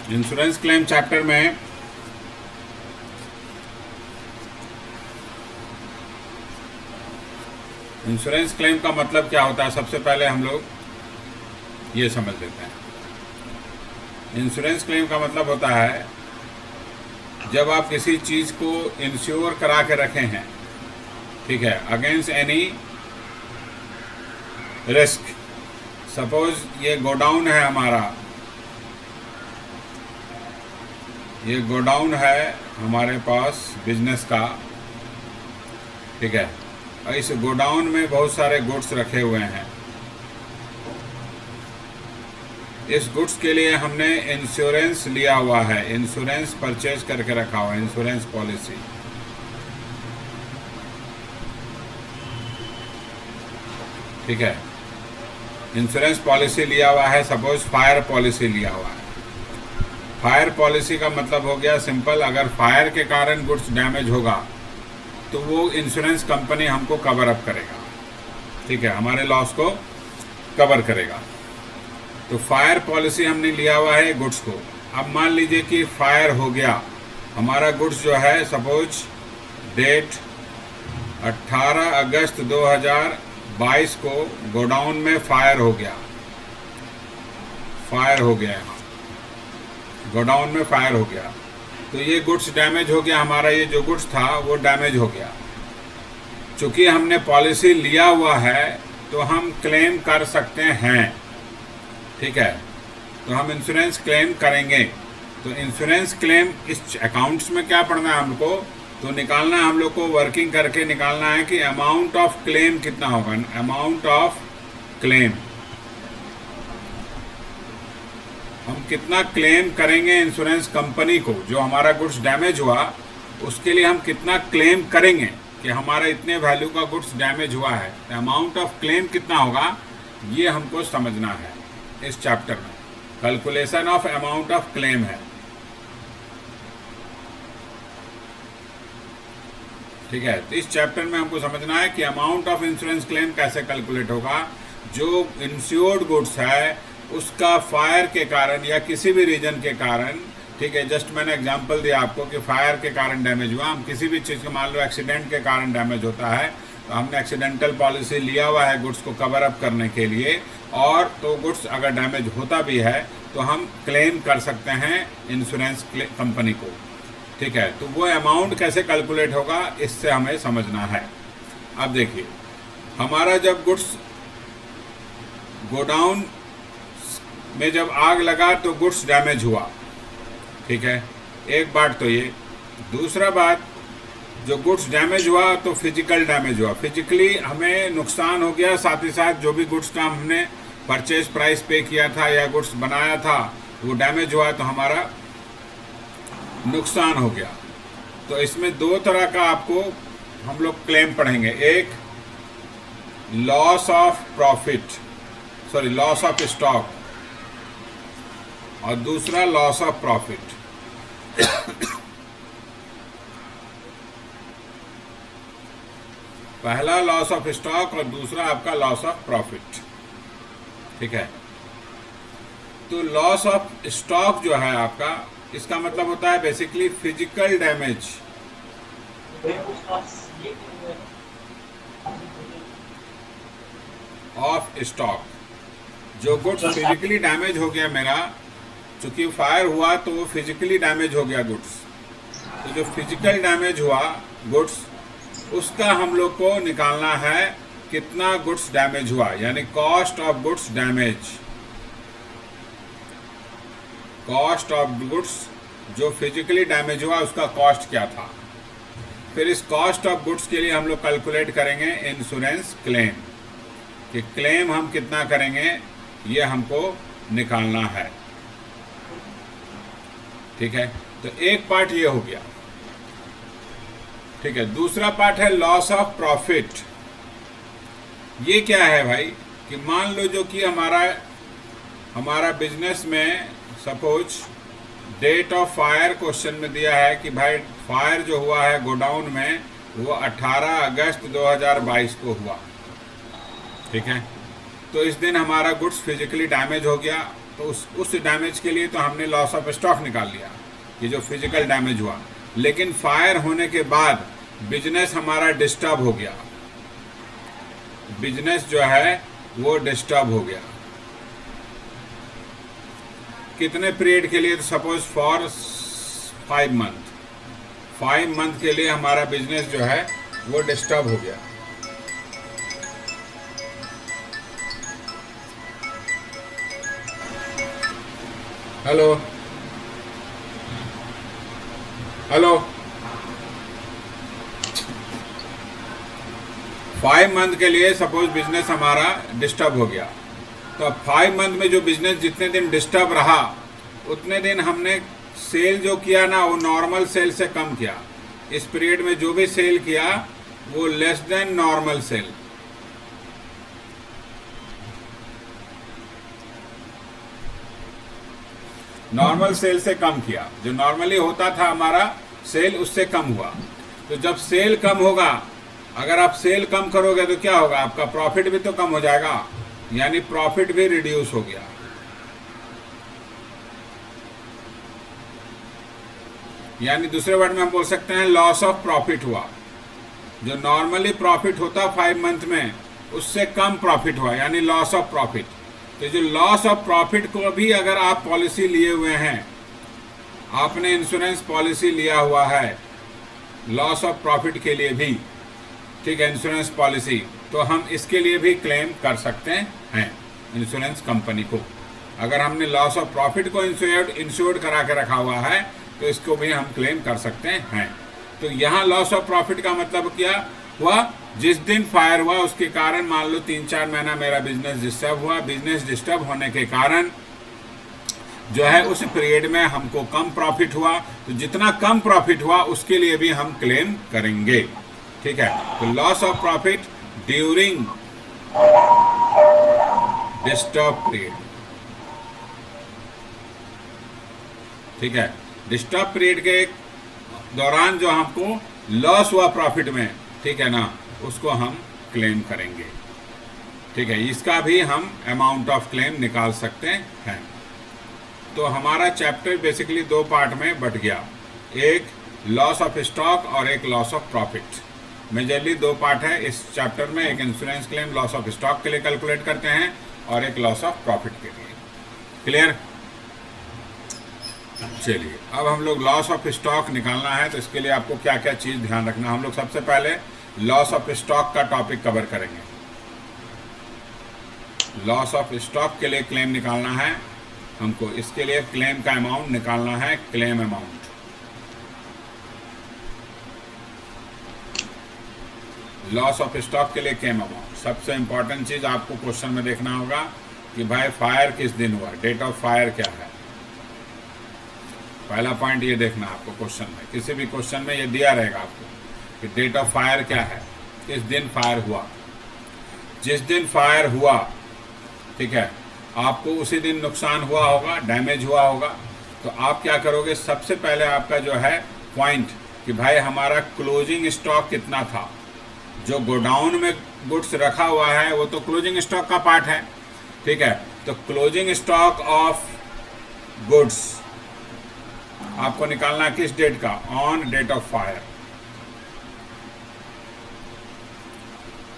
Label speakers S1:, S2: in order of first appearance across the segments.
S1: Insurance claim chapter में insurance claim का मतलब क्या होता है, सबसे पहले हम लोग ये समझ लेते हैं। इंश्योरेंस क्लेम का मतलब होता है जब आप किसी चीज़ को इंश्योर करा के रखे हैं, ठीक है, अगेंस्ट एनी रिस्क। सपोज ये गोडाउन है हमारा, ये गोडाउन है हमारे पास बिजनेस का, ठीक है, और इस गोडाउन में बहुत सारे गुड्स रखे हुए हैं। इस गुड्स के लिए हमने इंश्योरेंस लिया हुआ है, इंश्योरेंस परचेज करके रखा हुआ है, इंश्योरेंस पॉलिसी। ठीक है, इंश्योरेंस पॉलिसी लिया हुआ है। सपोज फायर पॉलिसी लिया हुआ है। फायर पॉलिसी का मतलब हो गया सिंपल, अगर फायर के कारण गुड्स डैमेज होगा तो वो इंश्योरेंस कंपनी हमको कवर अप करेगा, ठीक है, हमारे लॉस को कवर करेगा। तो फायर पॉलिसी हमने लिया हुआ है गुड्स को। अब मान लीजिए कि फायर हो गया, हमारा गुड्स जो है, सपोज डेट 18 अगस्त 2022 को गोडाउन में फायर हो गया, यहाँ गोडाउन में फायर हो गया, तो ये गुड्स डैमेज हो गया, हमारा ये जो गुड्स था वो डैमेज हो गया। चूँकि हमने पॉलिसी लिया हुआ है तो हम क्लेम कर सकते हैं, ठीक है, तो हम इंश्योरेंस क्लेम करेंगे। तो इंश्योरेंस क्लेम इस अकाउंट्स में क्या पढ़ना है हमको, तो निकालना है हम लोग को, वर्किंग करके निकालना है कि अमाउंट ऑफ क्लेम कितना होगा। अमाउंट ऑफ क्लेम, हम कितना क्लेम करेंगे इंश्योरेंस कंपनी को, जो हमारा गुड्स डैमेज हुआ उसके लिए हम कितना क्लेम करेंगे कि हमारा इतने वैल्यू का गुड्स डैमेज हुआ है। अमाउंट ऑफ क्लेम कितना होगा ये हमको समझना है इस चैप्टर में। Calculation of amount of claim है, ठीक है। तो इस चैप्टर में हमको समझना है कि अमाउंट ऑफ इंश्योरेंस क्लेम कैसे कैलकुलेट होगा। जो इंश्योर्ड गुड्स है उसका फायर के कारण या किसी भी रीजन के कारण, ठीक है, जस्ट मैंने एग्जांपल दिया आपको कि फायर के कारण डैमेज हुआ, हम किसी भी चीज़ का मान लो एक्सीडेंट के कारण डैमेज होता है तो हमने एक्सीडेंटल पॉलिसी लिया हुआ है गुड्स को कवर अप करने के लिए, और तो गुड्स अगर डैमेज होता भी है तो हम क्लेम कर सकते हैं इंश्योरेंस कंपनी को, ठीक है। तो वो अमाउंट कैसे कैलकुलेट होगा इससे हमें समझना है। अब देखिए, हमारा जब गुड्स गोडाउन में जब आग लगा तो गुड्स डैमेज हुआ, ठीक है, एक बात तो ये। दूसरा बात, जो गुड्स डैमेज हुआ तो फिजिकल डैमेज हुआ, फिजिकली हमें नुकसान हो गया, साथ ही साथ जो भी गुड्स का हमने परचेज प्राइस पे किया था या गुड्स बनाया था वो डैमेज हुआ तो हमारा नुकसान हो गया। तो इसमें दो तरह का आपको हम लोग क्लेम पढ़ेंगे, एक loss of profit, sorry loss of stock, और दूसरा लॉस ऑफ प्रॉफिट। पहला लॉस ऑफ स्टॉक और दूसरा आपका लॉस ऑफ प्रॉफिट, ठीक है। तो लॉस ऑफ स्टॉक जो है आपका, इसका मतलब होता है basically physical damage of stock. जो गुड्स फिजिकली डैमेज हो गया मेरा, चूंकि फायर हुआ तो वो फिजिकली डैमेज हो गया गुड्स, तो जो फिजिकल डैमेज हुआ गुड्स उसका हम लोग को निकालना है कितना गुड्स डैमेज हुआ, यानी cost of goods damage. Cost of goods जो फिजिकली डैमेज हुआ उसका कॉस्ट क्या था। फिर इस कॉस्ट ऑफ गुड्स के लिए हम लोग कैलकुलेट करेंगे इंश्योरेंस क्लेम, कि क्लेम हम कितना करेंगे ये हमको निकालना है, ठीक है। तो एक पार्ट ये हो गया, ठीक है। दूसरा पार्ट है लॉस ऑफ प्रॉफिट। ये क्या है भाई, कि मान लो जो कि हमारा बिजनेस में suppose date of fire question में दिया है कि भाई फायर जो हुआ है गोडाउन में वो 18 अगस्त 2022 को हुआ, ठीक है। तो इस दिन हमारा गुड्स फिजिकली डैमेज हो गया तो उस डैमेज के लिए तो हमने लॉस ऑफ स्टॉक निकाल लिया, ये जो फिजिकल डैमेज हुआ। लेकिन फायर होने के बाद बिजनेस हमारा डिस्टर्ब हो गया, बिजनेस जो है वो डिस्टर्ब हो गया। कितने पीरियड के लिए? तो सपोज फॉर 5 मंथ, 5 मंथ के लिए हमारा बिजनेस जो है वो डिस्टर्ब हो गया। हेलो हेलो 5 मंथ के लिए सपोज बिजनेस हमारा डिस्टर्ब हो गया, तो अब 5 मंथ में जो बिजनेस जितने दिन डिस्टर्ब रहा उतने दिन हमने सेल जो किया ना वो नॉर्मल सेल से कम किया। इस पीरियड में जो भी सेल किया वो less than normal sale. Normal sale से कम किया, जो नॉर्मली होता था हमारा सेल उससे कम हुआ। तो जब सेल कम होगा, अगर आप सेल कम करोगे तो क्या होगा? आपका प्रॉफिट भी तो कम हो जाएगा, यानी प्रॉफिट भी रिड्यूस हो गया। यानी दूसरे वर्ड में हम बोल सकते हैं लॉस ऑफ प्रॉफिट हुआ। जो नॉर्मली प्रॉफिट होता 5 मंथ में उससे कम प्रॉफिट हुआ, यानी लॉस ऑफ प्रॉफिट। तो जो लॉस ऑफ प्रॉफिट को भी अगर आप पॉलिसी लिए हुए हैं, आपने इंश्योरेंस पॉलिसी लिया हुआ है लॉस ऑफ प्रॉफिट के लिए भी, ठीक है, इंश्योरेंस पॉलिसी, तो हम इसके लिए भी क्लेम कर सकते हैं इंश्योरेंस कंपनी को। अगर हमने लॉस ऑफ प्रॉफिट को इंश्योर्ड करा के रखा हुआ है तो इसको भी हम क्लेम कर सकते हैं। तो यहाँ लॉस ऑफ प्रॉफिट का मतलब क्या हुआ? जिस दिन फायर हुआ उसके कारण मान लो 3-4 महीना मेरा बिजनेस डिस्टर्ब हुआ। बिजनेस डिस्टर्ब होने के कारण जो है उस पीरियड में हमको कम प्रॉफिट हुआ, तो जितना कम प्रॉफिट हुआ उसके लिए भी हम क्लेम करेंगे, ठीक है। तो loss of profit during disturb period, ठीक है। डिस्टर्ब पीरियड के दौरान जो हमको लॉस हुआ प्रॉफिट में, ठीक है ना, उसको हम क्लेम करेंगे, ठीक है। इसका भी हम अमाउंट ऑफ क्लेम निकाल सकते हैं। तो हमारा चैप्टर बेसिकली 2 पार्ट में बट गया, एक लॉस ऑफ स्टॉक और एक loss of profit. Majorly 2 part है इस चैप्टर में, एक insurance claim loss of stock के लिए कैलकुलेट करते हैं और एक लॉस ऑफ प्रॉफिट के लिए। क्लियर? चलिए अब हम लोग लॉस ऑफ स्टॉक निकालना है, तो इसके लिए आपको क्या क्या चीज़ ध्यान रखना। हम लोग सबसे पहले लॉस ऑफ स्टॉक का टॉपिक कवर करेंगे। लॉस ऑफ स्टॉक के लिए क्लेम निकालना है हमको, इसके लिए क्लेम का अमाउंट निकालना है, claim amount. Loss of stock के लिए क्लेम अमाउंट। सबसे इंपॉर्टेंट चीज़ आपको क्वेश्चन में देखना होगा कि भाई फायर किस दिन हुआ, डेट ऑफ फायर क्या है। पहला पॉइंट ये देखना आपको क्वेश्चन में, किसी भी क्वेश्चन में ये दिया रहेगा आपको कि डेट ऑफ फायर क्या है, किस दिन फायर हुआ। जिस दिन फायर हुआ, ठीक है, आपको उसी दिन नुकसान हुआ होगा, डैमेज हुआ होगा। तो आप क्या करोगे? सबसे पहले आपका जो है पॉइंट कि भाई हमारा क्लोजिंग स्टॉक कितना था। जो गोडाउन में गुड्स रखा हुआ है वो तो क्लोजिंग स्टॉक का पार्ट है, ठीक है। तो क्लोजिंग स्टॉक ऑफ गुड्स आपको निकालना किस डेट का? On date of fire.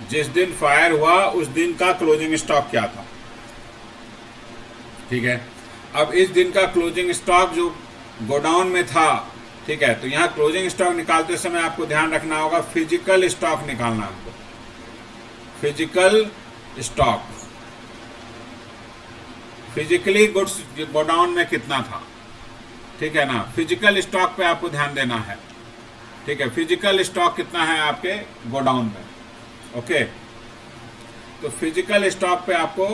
S1: जिस दिन फायर हुआ उस दिन का क्लोजिंग स्टॉक क्या था, ठीक है। अब इस दिन का क्लोजिंग स्टॉक जो गोडाउन में था, ठीक है, तो यहाँ क्लोजिंग स्टॉक निकालते समय आपको ध्यान रखना होगा फिजिकल स्टॉक निकालना हमको। Physical stock, physically goods godown में कितना था, ठीक है ना। फिजिकल स्टॉक पे आपको ध्यान देना है, ठीक है। फिजिकल स्टॉक कितना है आपके गोडाउन में, ओके। तो फिजिकल स्टॉक पे आपको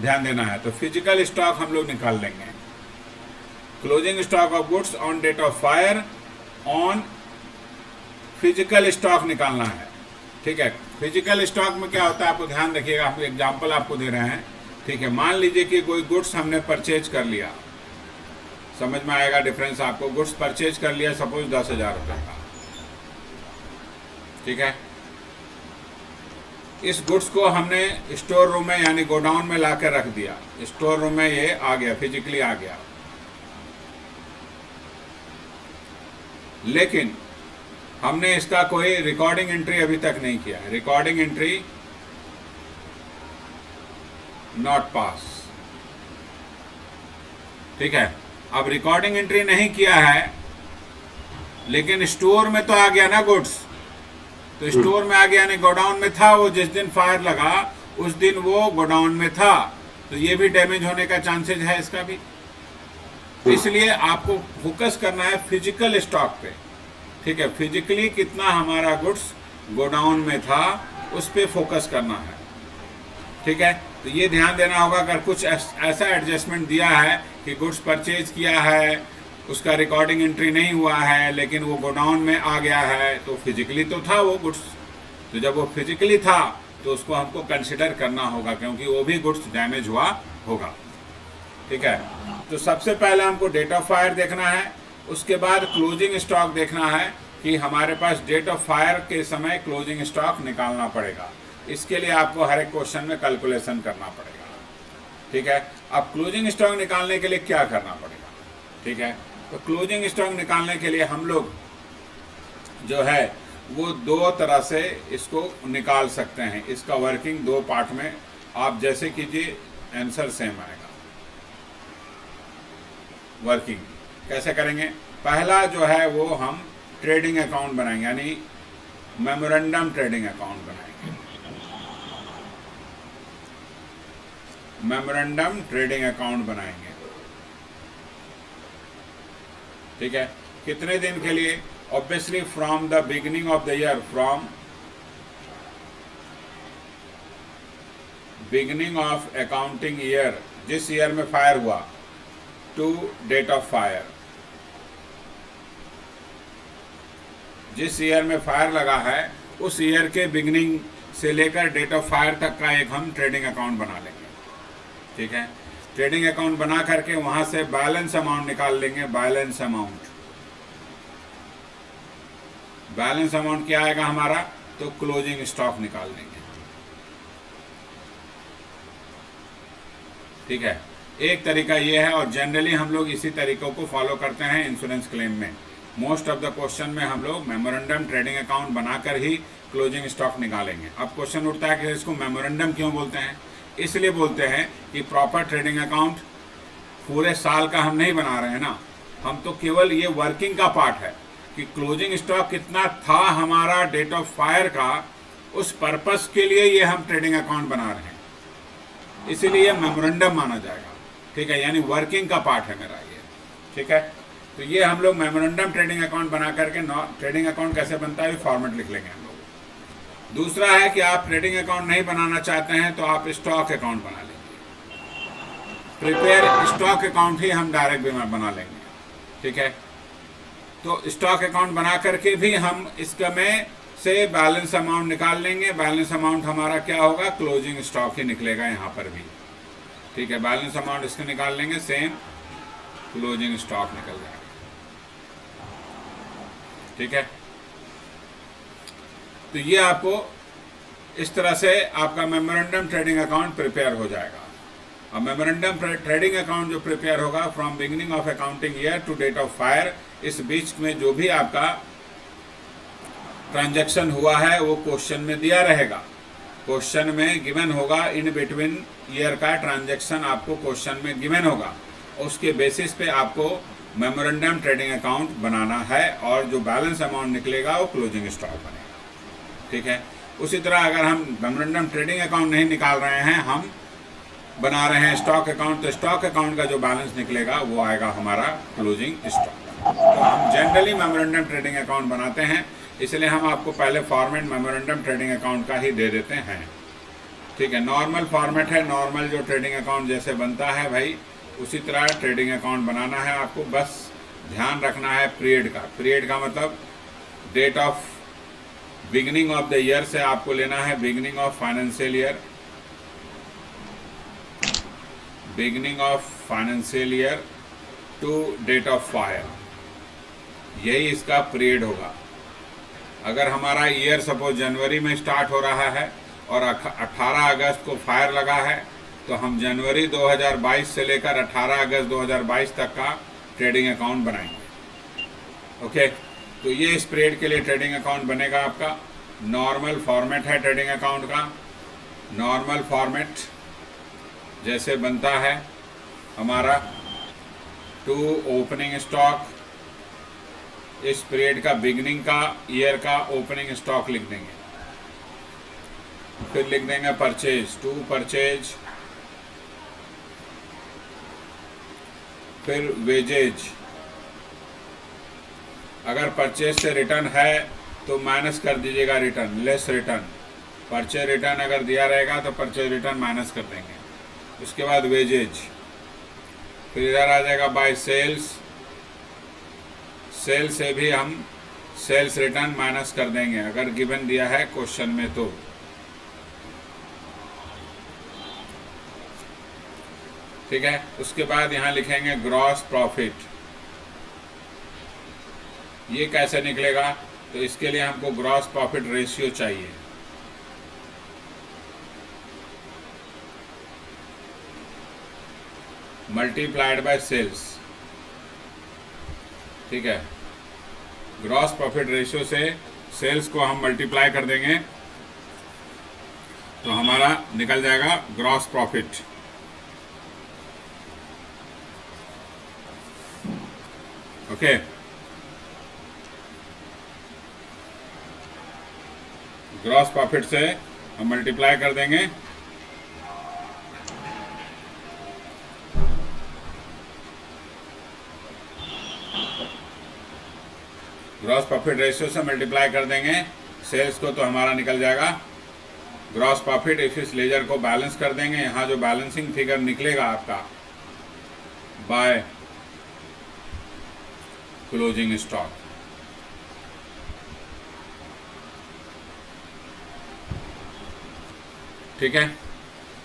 S1: ध्यान देना है। तो फिजिकल स्टॉक हम लोग निकाल लेंगे। Closing stock of goods on date of fire, on physical stock निकालना है, ठीक है। फिजिकल स्टॉक में क्या होता है आपको ध्यान रखिएगा। हम एग्जांपल आपको दे रहे हैं, ठीक है। मान लीजिए कि कोई गुड्स हमने परचेज कर लिया, समझ में आएगा डिफरेंस आपको। गुड्स परचेज कर लिया सपोज 10,000 रुपये का, ठीक है। इस गुड्स को हमने स्टोर रूम में यानी गोडाउन में ला कर रख दिया, स्टोर रूम में ये आ गया, फिजिकली आ गया, लेकिन हमने इसका कोई रिकॉर्डिंग एंट्री अभी तक नहीं किया है। रिकॉर्डिंग एंट्री नॉट पास, ठीक है। अब रिकॉर्डिंग एंट्री नहीं किया है, लेकिन स्टोर में तो आ गया ना गुड्स, तो स्टोर में आ गया यानी गोडाउन में था वो, जिस दिन फायर लगा उस दिन वो गोडाउन में था, तो ये भी डैमेज होने का चांसेस है इसका भी। इसलिए आपको फोकस करना है फिजिकल स्टॉक पे, ठीक है। फिजिकली कितना हमारा गुड्स गोडाउन में था उस पे फोकस करना है, ठीक है। तो ये ध्यान देना होगा, अगर कुछ ऐसा एडजस्टमेंट दिया है कि गुड्स परचेज किया है, उसका रिकॉर्डिंग एंट्री नहीं हुआ है, लेकिन वो गोडाउन में आ गया है, तो फिजिकली तो था वो गुड्स, तो जब वो फिजिकली था तो उसको हमको कंसिडर करना होगा, क्योंकि वो भी गुड्स डैमेज हुआ होगा, ठीक है। तो सबसे पहले हमको डेट ऑफ फायर देखना है, उसके बाद क्लोजिंग स्टॉक देखना है कि हमारे पास डेट ऑफ फायर के समय क्लोजिंग स्टॉक निकालना पड़ेगा। इसके लिए आपको हर एक क्वेश्चन में कैलकुलेशन करना पड़ेगा, ठीक है। अब क्लोजिंग स्टॉक निकालने के लिए क्या करना पड़ेगा, ठीक है। तो क्लोजिंग स्टॉक निकालने के लिए हम लोग जो है वो दो तरह से इसको निकाल सकते हैं। इसका वर्किंग दो पार्ट में आप जैसे कीजिए, आंसर सेम आएगा। वर्किंग कैसे करेंगे, पहला जो है वो हम ट्रेडिंग अकाउंट बनाएंगे, यानी मेमोरेंडम ट्रेडिंग अकाउंट बनाएंगे। मेमोरेंडम ट्रेडिंग अकाउंट बनाएंगे, ठीक है। कितने दिन के लिए, obviously from the beginning of the year, from beginning of accounting year, जिस ईयर में फायर हुआ, टू डेट ऑफ फायर, जिस ईयर में फायर लगा है उस ईयर के बिगिनिंग से लेकर डेट ऑफ फायर तक का एक हम ट्रेडिंग अकाउंट बना लेंगे, ठीक है। ट्रेडिंग अकाउंट बना करके वहां से बैलेंस अमाउंट निकाल लेंगे। बैलेंस अमाउंट, बैलेंस अमाउंट क्या आएगा हमारा, तो क्लोजिंग स्टॉक निकाल लेंगे, ठीक है। एक तरीका ये है, और जनरली हम लोग इसी तरीकों को फॉलो करते हैं इंश्योरेंस क्लेम में। मोस्ट ऑफ द क्वेश्चन में हम लोग मेमोरेंडम ट्रेडिंग अकाउंट बनाकर ही क्लोजिंग स्टॉक निकालेंगे। अब क्वेश्चन उठता है कि इसको मेमोरेंडम क्यों बोलते हैं, इसलिए बोलते हैं कि प्रॉपर ट्रेडिंग अकाउंट पूरे साल का हम नहीं बना रहे हैं ना, हम तो केवल ये वर्किंग का पार्ट है कि क्लोजिंग स्टॉक कितना था हमारा डेट ऑफ फायर का, उस पर्पस के लिए ये हम ट्रेडिंग अकाउंट बना रहे हैं, इसीलिए मेमोरेंडम माना जाएगा, ठीक है। यानी वर्किंग का पार्ट है मेरा ये, ठीक है। तो ये हम लोग मेमोरेंडम ट्रेडिंग अकाउंट बना करके, ट्रेडिंग अकाउंट कैसे बनता है फॉर्मेट लिख लेंगे हम लोग। दूसरा है कि आप ट्रेडिंग अकाउंट नहीं बनाना चाहते हैं तो आप स्टॉक अकाउंट बना लेंगे। प्रिपेयर स्टॉक अकाउंट ही हम डायरेक्ट बना लेंगे, ठीक है। तो स्टॉक अकाउंट बना करके भी हम इसका में से बैलेंस अमाउंट निकाल लेंगे। बैलेंस अमाउंट हमारा क्या होगा, क्लोजिंग स्टॉक ही निकलेगा यहाँ पर भी, ठीक है। बैलेंस अमाउंट इसका निकाल लेंगे, सेम क्लोजिंग स्टॉक निकल जाएगा, ठीक है। तो ये आपको इस तरह से आपका मेमोरेंडम ट्रेडिंग अकाउंट प्रिपेयर हो जाएगा। अब मेमोरेंडम ट्रेडिंग अकाउंट जो प्रिपेयर होगा from beginning of accounting year to date of fire, इस बीच में जो भी आपका ट्रांजैक्शन हुआ है वो क्वेश्चन में दिया रहेगा। क्वेश्चन में गिवन होगा, इन बिटवीन ईयर का ट्रांजैक्शन आपको क्वेश्चन में गिवन होगा, उसके बेसिस पे आपको मेमोरेंडम ट्रेडिंग अकाउंट बनाना है, और जो बैलेंस अमाउंट निकलेगा वो क्लोजिंग स्टॉक बनेगा, ठीक है। उसी तरह अगर हम मेमोरेंडम ट्रेडिंग अकाउंट नहीं निकाल रहे हैं, हम बना रहे हैं स्टॉक अकाउंट, तो स्टॉक अकाउंट का जो बैलेंस निकलेगा वो आएगा हमारा क्लोजिंग स्टॉक। तो हम जनरली मेमोरेंडम ट्रेडिंग अकाउंट बनाते हैं, इसलिए हम आपको पहले फॉर्मेट मेमोरेंडम ट्रेडिंग अकाउंट का ही दे देते हैं, ठीक है। नॉर्मल फॉर्मेट है, नॉर्मल जो ट्रेडिंग अकाउंट जैसे बनता है भाई उसी तरह ट्रेडिंग अकाउंट बनाना है आपको। बस ध्यान रखना है पीरियड का। पीरियड का मतलब date of beginning of the year से आपको लेना है, beginning of financial year, beginning of financial year to date of fire, यही इसका पीरियड होगा। अगर हमारा ईयर सपोज जनवरी में स्टार्ट हो रहा है और 18 अगस्त को फायर लगा है, तो हम जनवरी 2022 से लेकर 18 अगस्त 2022 तक का ट्रेडिंग अकाउंट बनाएंगे। ओके, तो ये स्प्रेड के लिए ट्रेडिंग अकाउंट बनेगा आपका। नॉर्मल फॉर्मेट है ट्रेडिंग अकाउंट का। नॉर्मल फॉर्मेट जैसे बनता है हमारा, टू ओपनिंग स्टॉक, इस पीरियड का बिगनिंग का ईयर का ओपनिंग स्टॉक लिख देंगे, फिर लिख देंगे परचेज, टू परचेज, फिर वेजेज। अगर परचेज से रिटर्न है तो माइनस कर दीजिएगा return, less return. Purchase return अगर दिया रहेगा तो परचेज रिटर्न माइनस कर देंगे। उसके बाद वेजेज, फिर इधर आ जाएगा बाय सेल्स, सेल से भी हम सेल्स रिटर्न माइनस कर देंगे अगर गिवन दिया है क्वेश्चन में तो। ठीक है, उसके बाद यहां लिखेंगे ग्रॉस प्रॉफिट। ये कैसे निकलेगा, तो इसके लिए हमको ग्रॉस प्रॉफिट रेशियो चाहिए। Multiplied by sales. ठीक है, ग्रॉस प्रॉफिट रेशियो से सेल्स को हम मल्टीप्लाई कर देंगे तो हमारा निकल जाएगा gross profit. Okay, gross profit से हम मल्टीप्लाई कर देंगे ग्रॉस प्रॉफिट रेशियो से मल्टीप्लाई कर देंगे सेल्स को, तो हमारा निकल जाएगा ग्रॉस प्रॉफिट। इस लेजर को बैलेंस कर देंगे। यहाँ जो बैलेंसिंग फिगर निकलेगा आपका बाय क्लोजिंग स्टॉक। ठीक है,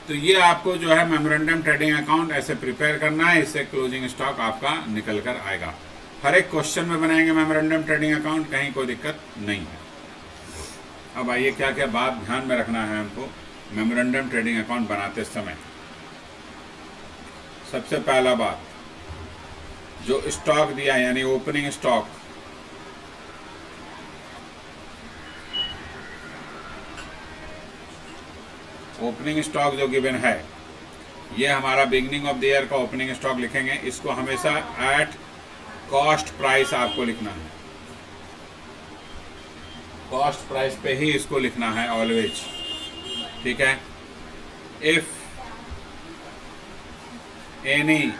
S1: तो ये आपको जो है मेमोरेंडम ट्रेडिंग अकाउंट ऐसे प्रिपेयर करना है, इससे क्लोजिंग स्टॉक आपका निकल कर आएगा। हर एक क्वेश्चन में बनाएंगे मेमोरेंडम ट्रेडिंग अकाउंट, कहीं कोई दिक्कत नहीं है। अब आइए क्या क्या बात ध्यान में रखना है हमको मेमोरेंडम ट्रेडिंग अकाउंट बनाते समय। सबसे पहला बात, जो स्टॉक दिया यानी ओपनिंग स्टॉक, ओपनिंग स्टॉक जो गिवन है, ये हमारा बिगनिंग ऑफ द ईयर का ओपनिंग स्टॉक लिखेंगे। इसको हमेशा एट कॉस्ट प्राइस आपको लिखना है, कॉस्ट प्राइस पे ही इसको लिखना है ऑलवेज। ठीक है, if any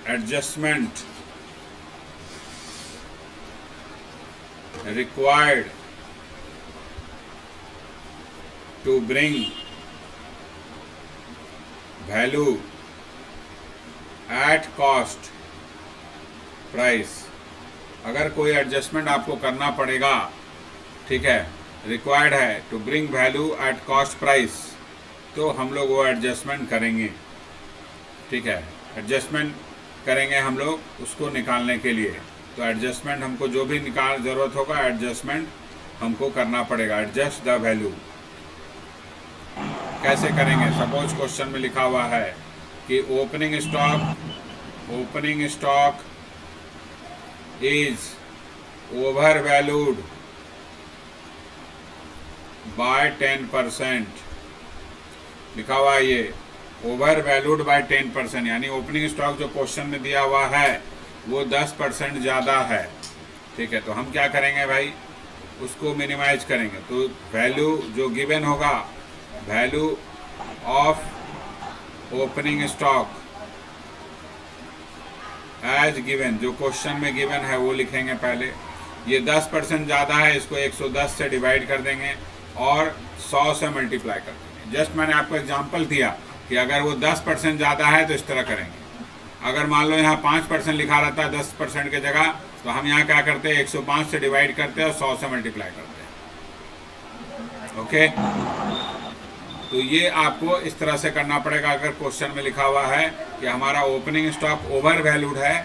S1: adjustment required to bring value at cost price, अगर कोई एडजस्टमेंट आपको करना पड़ेगा, ठीक है, रिक्वायर्ड है to bring value at cost price, तो हम लोग वो एडजस्टमेंट करेंगे। ठीक है, एडजस्टमेंट करेंगे हम लोग उसको निकालने के लिए। तो एडजस्टमेंट हमको जो भी ज़रूरत होगा, एडजस्टमेंट हमको करना पड़ेगा। एडजस्ट द वैल्यू कैसे करेंगे? सपोज क्वेश्चन में लिखा हुआ है कि opening stock is over valued bye 10%। लिखा हुआ है ये ओवर वैल्यूड बाय 10%, यानी ओपनिंग स्टॉक जो क्वेश्चन में दिया हुआ है वो 10% ज़्यादा है। ठीक है, तो हम क्या करेंगे भाई, उसको मिनिमाइज करेंगे। तो वैल्यू जो गिवन होगा, value of opening stock as given, जो क्वेश्चन में गिवन है वो लिखेंगे पहले। ये 10% ज़्यादा है, इसको 110 से डिवाइड कर देंगे और 100 से मल्टीप्लाई कर देंगे। जस्ट मैंने आपको एग्जांपल दिया कि अगर वो 10% ज़्यादा है तो इस तरह करेंगे। अगर मान लो यहाँ 5% लिखा रहता है 10% की जगह, तो हम यहाँ क्या करते हैं, 105 से डिवाइड करते हैं और 100 से मल्टीप्लाई करते हैं। ओके, तो ये आपको इस तरह से करना पड़ेगा। अगर क्वेश्चन में लिखा हुआ है कि हमारा ओपनिंग स्टॉक ओवर वैल्यूड है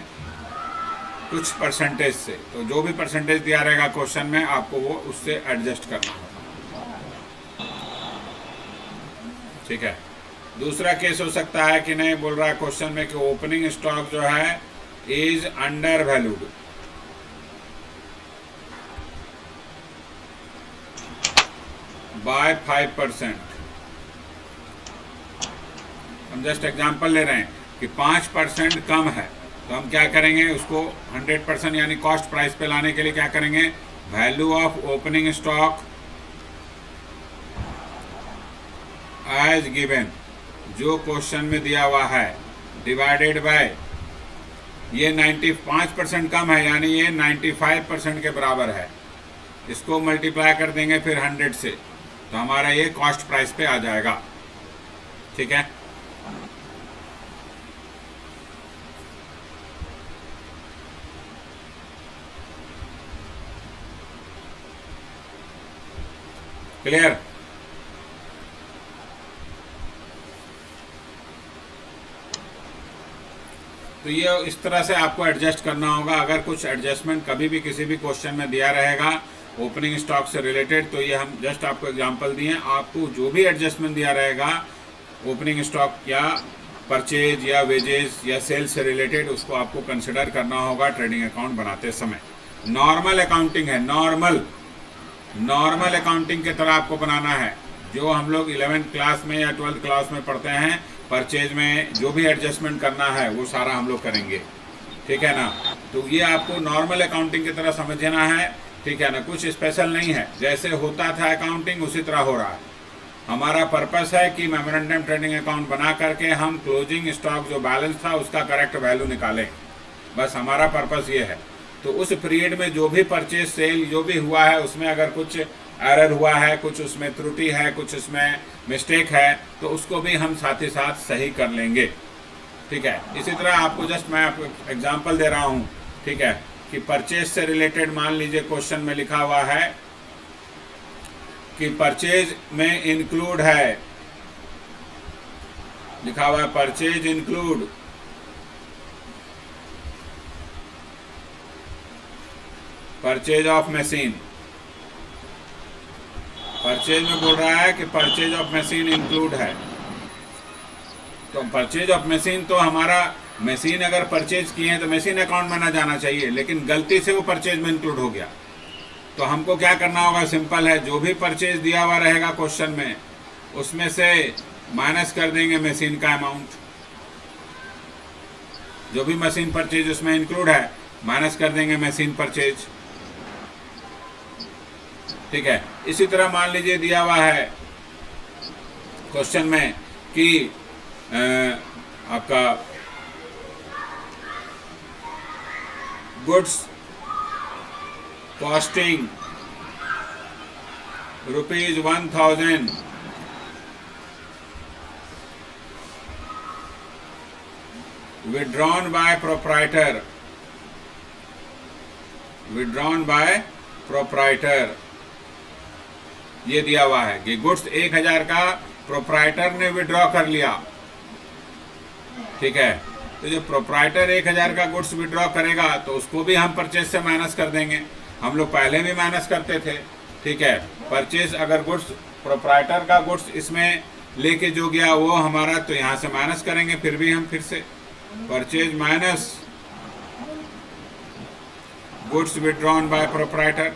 S1: कुछ परसेंटेज से, तो जो भी परसेंटेज दिया रहेगा क्वेश्चन में, आपको वो उससे एडजस्ट करना होगा। ठीक है। दूसरा केस हो सकता है कि नहीं, बोल रहा है क्वेश्चन में कि ओपनिंग स्टॉक जो है इज अंडर वैल्यूड, बाय 5%। हम जस्ट एग्जांपल ले रहे हैं कि 5% कम है, तो हम क्या करेंगे, उसको 100% यानी कॉस्ट प्राइस पे लाने के लिए क्या करेंगे, value of opening stock as given, जो क्वेश्चन में दिया हुआ है, डिवाइडेड बाय, ये 95% कम है यानी ये 95% के बराबर है, इसको मल्टीप्लाई कर देंगे फिर 100 से, तो हमारा ये कॉस्ट प्राइस पे आ जाएगा। ठीक है, क्लियर। तो ये इस तरह से आपको एडजस्ट करना होगा। अगर कुछ एडजस्टमेंट कभी भी किसी भी क्वेश्चन में दिया रहेगा ओपनिंग स्टॉक से रिलेटेड, तो ये हम जस्ट आपको एग्जांपल दिए, आपको जो भी एडजस्टमेंट दिया रहेगा ओपनिंग स्टॉक या परचेज या वेजेस या सेल्स से रिलेटेड, उसको आपको कंसिडर करना होगा ट्रेडिंग अकाउंट बनाते समय। नॉर्मल अकाउंटिंग है, नॉर्मल अकाउंटिंग की तरह आपको बनाना है, जो हम लोग 11th क्लास में या 12th क्लास में पढ़ते हैं। परचेज में जो भी एडजस्टमेंट करना है वो सारा हम लोग करेंगे, ठीक है ना। तो ये आपको नॉर्मल अकाउंटिंग की तरह समझना है, ठीक है ना, कुछ स्पेशल नहीं है, जैसे होता था अकाउंटिंग उसी तरह हो रहा है। हमारा पर्पस है कि मेमोरेंडम ट्रेडिंग अकाउंट बना करके हम क्लोजिंग स्टॉक जो बैलेंस था उसका करेक्ट वैल्यू निकालें, बस हमारा पर्पस ये है। तो उस पीरियड में जो भी परचेज सेल जो भी हुआ है उसमें अगर कुछ एरर हुआ है, कुछ उसमें त्रुटि है, कुछ उसमें मिस्टेक है, तो उसको भी हम साथ ही साथ सही कर लेंगे, ठीक है। इसी तरह आपको जस्ट मैं आपको एग्जांपल दे रहा हूँ, ठीक है, कि परचेज से रिलेटेड मान लीजिए क्वेश्चन में लिखा हुआ है कि परचेज में इंक्लूड है, लिखा हुआ है purchase include purchase of machine. Purchase में बोल रहा है कि परचेज ऑफ मशीन इंक्लूड है, तो परचेज ऑफ मशीन तो हमारा मशीन अगर परचेज किए हैं तो मशीन अकाउंट में ना जाना चाहिए, लेकिन गलती से वो परचेज में इंक्लूड हो गया, तो हमको क्या करना होगा, सिंपल है, जो भी परचेज दिया हुआ रहेगा क्वेश्चन में उसमें से माइनस कर देंगे मशीन का अमाउंट, जो भी मशीन परचेज उसमें इंक्लूड है माइनस कर देंगे मशीन परचेज, ठीक है। इसी तरह मान लीजिए दिया हुआ है क्वेश्चन में कि आपका goods costing ₹1000 withdrawn by proprietor, ये दिया हुआ है कि गुड्स 1000 का प्रोप्राइटर ने विड्रॉ कर लिया, ठीक है। तो जब प्रोप्राइटर 1000 का गुड्स विड्रॉ करेगा तो उसको भी हम परचेज से माइनस कर देंगे, हम लोग पहले भी माइनस करते थे, ठीक है। परचेज अगर गुड्स प्रोप्राइटर का गुड्स इसमें लेके जो गया वो हमारा, तो यहाँ से माइनस करेंगे, फिर भी हम फिर से purchase minus goods withdrawn bye proprietor.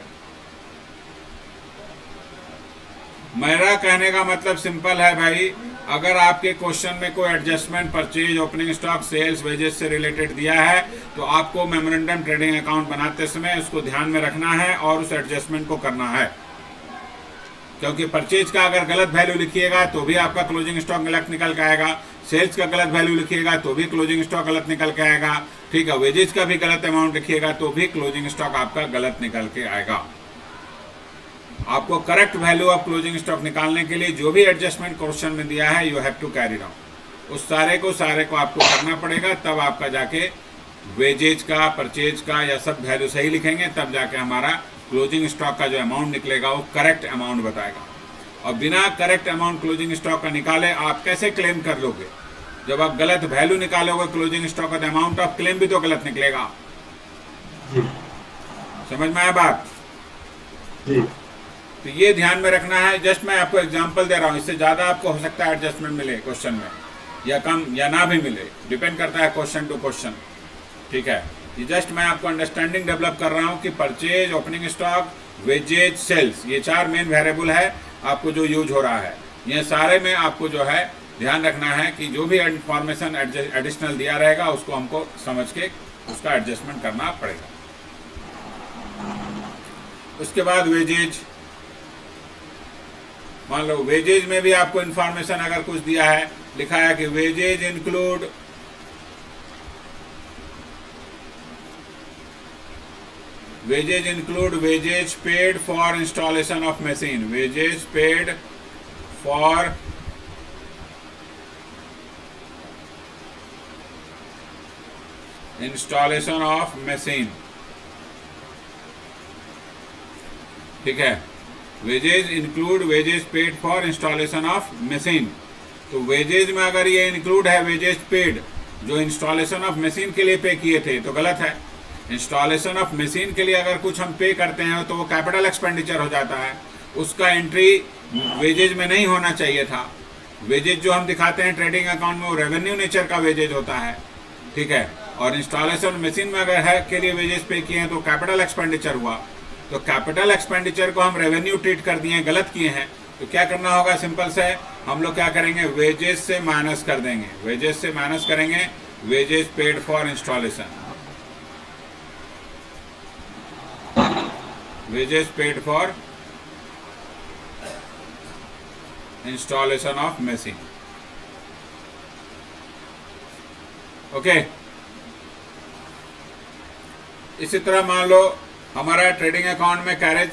S1: मेरा कहने का मतलब सिंपल है भाई, अगर आपके क्वेश्चन में कोई adjustment purchase opening stock sales wages से रिलेटेड दिया है तो आपको मेमोरेंडम ट्रेडिंग अकाउंट बनाते समय उसको ध्यान में रखना है और उस एडजस्टमेंट को करना है, क्योंकि परचेज का अगर गलत वैल्यू लिखिएगा तो भी आपका क्लोजिंग स्टॉक गलत निकल के आएगा, सेल्स का गलत वैल्यू लिखिएगा तो भी क्लोजिंग स्टॉक गलत निकल के आएगा, ठीक है। वेजेस का भी गलत अमाउंट लिखिएगा तो भी क्लोजिंग स्टॉक आपका गलत निकल के आएगा। आपको correct value of closing stock निकालने के लिए जो भी एडजस्टमेंट क्वेश्चन में दिया है you have to carry down, उस सारे को आपको करना पड़ेगा, तब आपका जाके वेजेज का परचेज का या सब वैल्यू सही लिखेंगे, तब जाके हमारा क्लोजिंग स्टॉक का जो अमाउंट निकलेगा वो करेक्ट अमाउंट बताएगा। और बिना करेक्ट अमाउंट क्लोजिंग स्टॉक का निकाले आप कैसे क्लेम कर लोगे? जब आप गलत वैल्यू निकालोगे क्लोजिंग स्टॉक का, तो अमाउंट ऑफ क्लेम भी तो गलत निकलेगा। समझ में आया बात? तो ये ध्यान में रखना है। जस्ट मैं आपको एग्जांपल दे रहा हूँ, इससे ज़्यादा आपको हो सकता है एडजस्टमेंट मिले क्वेश्चन में, या कम या ना भी मिले, डिपेंड करता है क्वेश्चन टू क्वेश्चन। ठीक है, ये जस्ट मैं आपको अंडरस्टैंडिंग डेवलप कर रहा हूँ कि purchase, opening stock, wages, sales, ये 4 मेन वेरिएबल है आपको जो यूज हो रहा है। ये सारे में आपको जो है ध्यान रखना है कि जो भी इंफॉर्मेशन एडिशनल दिया रहेगा उसको हमको समझ के उसका एडजस्टमेंट करना पड़ेगा। उसके बाद वेजेज, मान लो वेजेज में भी आपको इंफॉर्मेशन अगर कुछ दिया है, लिखा है कि wages include wages paid for installation of machine, wages paid for installation of machine. ठीक है, wages include wages paid for installation of machine. तो वेजेज में अगर ये इंक्लूड है वेजेज पेड जो इंस्टॉलेशन ऑफ मशीन के लिए पे किए थे तो गलत है। इंस्टॉलेशन ऑफ मशीन के लिए अगर कुछ हम पे करते हैं तो वो कैपिटल एक्सपेंडिचर हो जाता है, उसका एंट्री वेजेज में नहीं होना चाहिए था। वेजेज जो हम दिखाते हैं ट्रेडिंग अकाउंट में वो रेवेन्यू नेचर का वेजेज होता है। ठीक है, और इंस्टॉलेशन मशीन में अगर है के लिए वेजेज पे किए हैं तो कैपिटल एक्सपेंडिचर हुआ, तो कैपिटल एक्सपेंडिचर को हम रेवेन्यू ट्रीट कर दिए, गलत किए हैं। तो क्या करना होगा, सिंपल से हम लोग क्या करेंगे, वेजेज से माइनस कर देंगे, वेजेज से माइनस करेंगे wages paid for installation, wages paid for installation of machine. Okay, इसी तरह मान लो हमारा ट्रेडिंग अकाउंट में कैरेज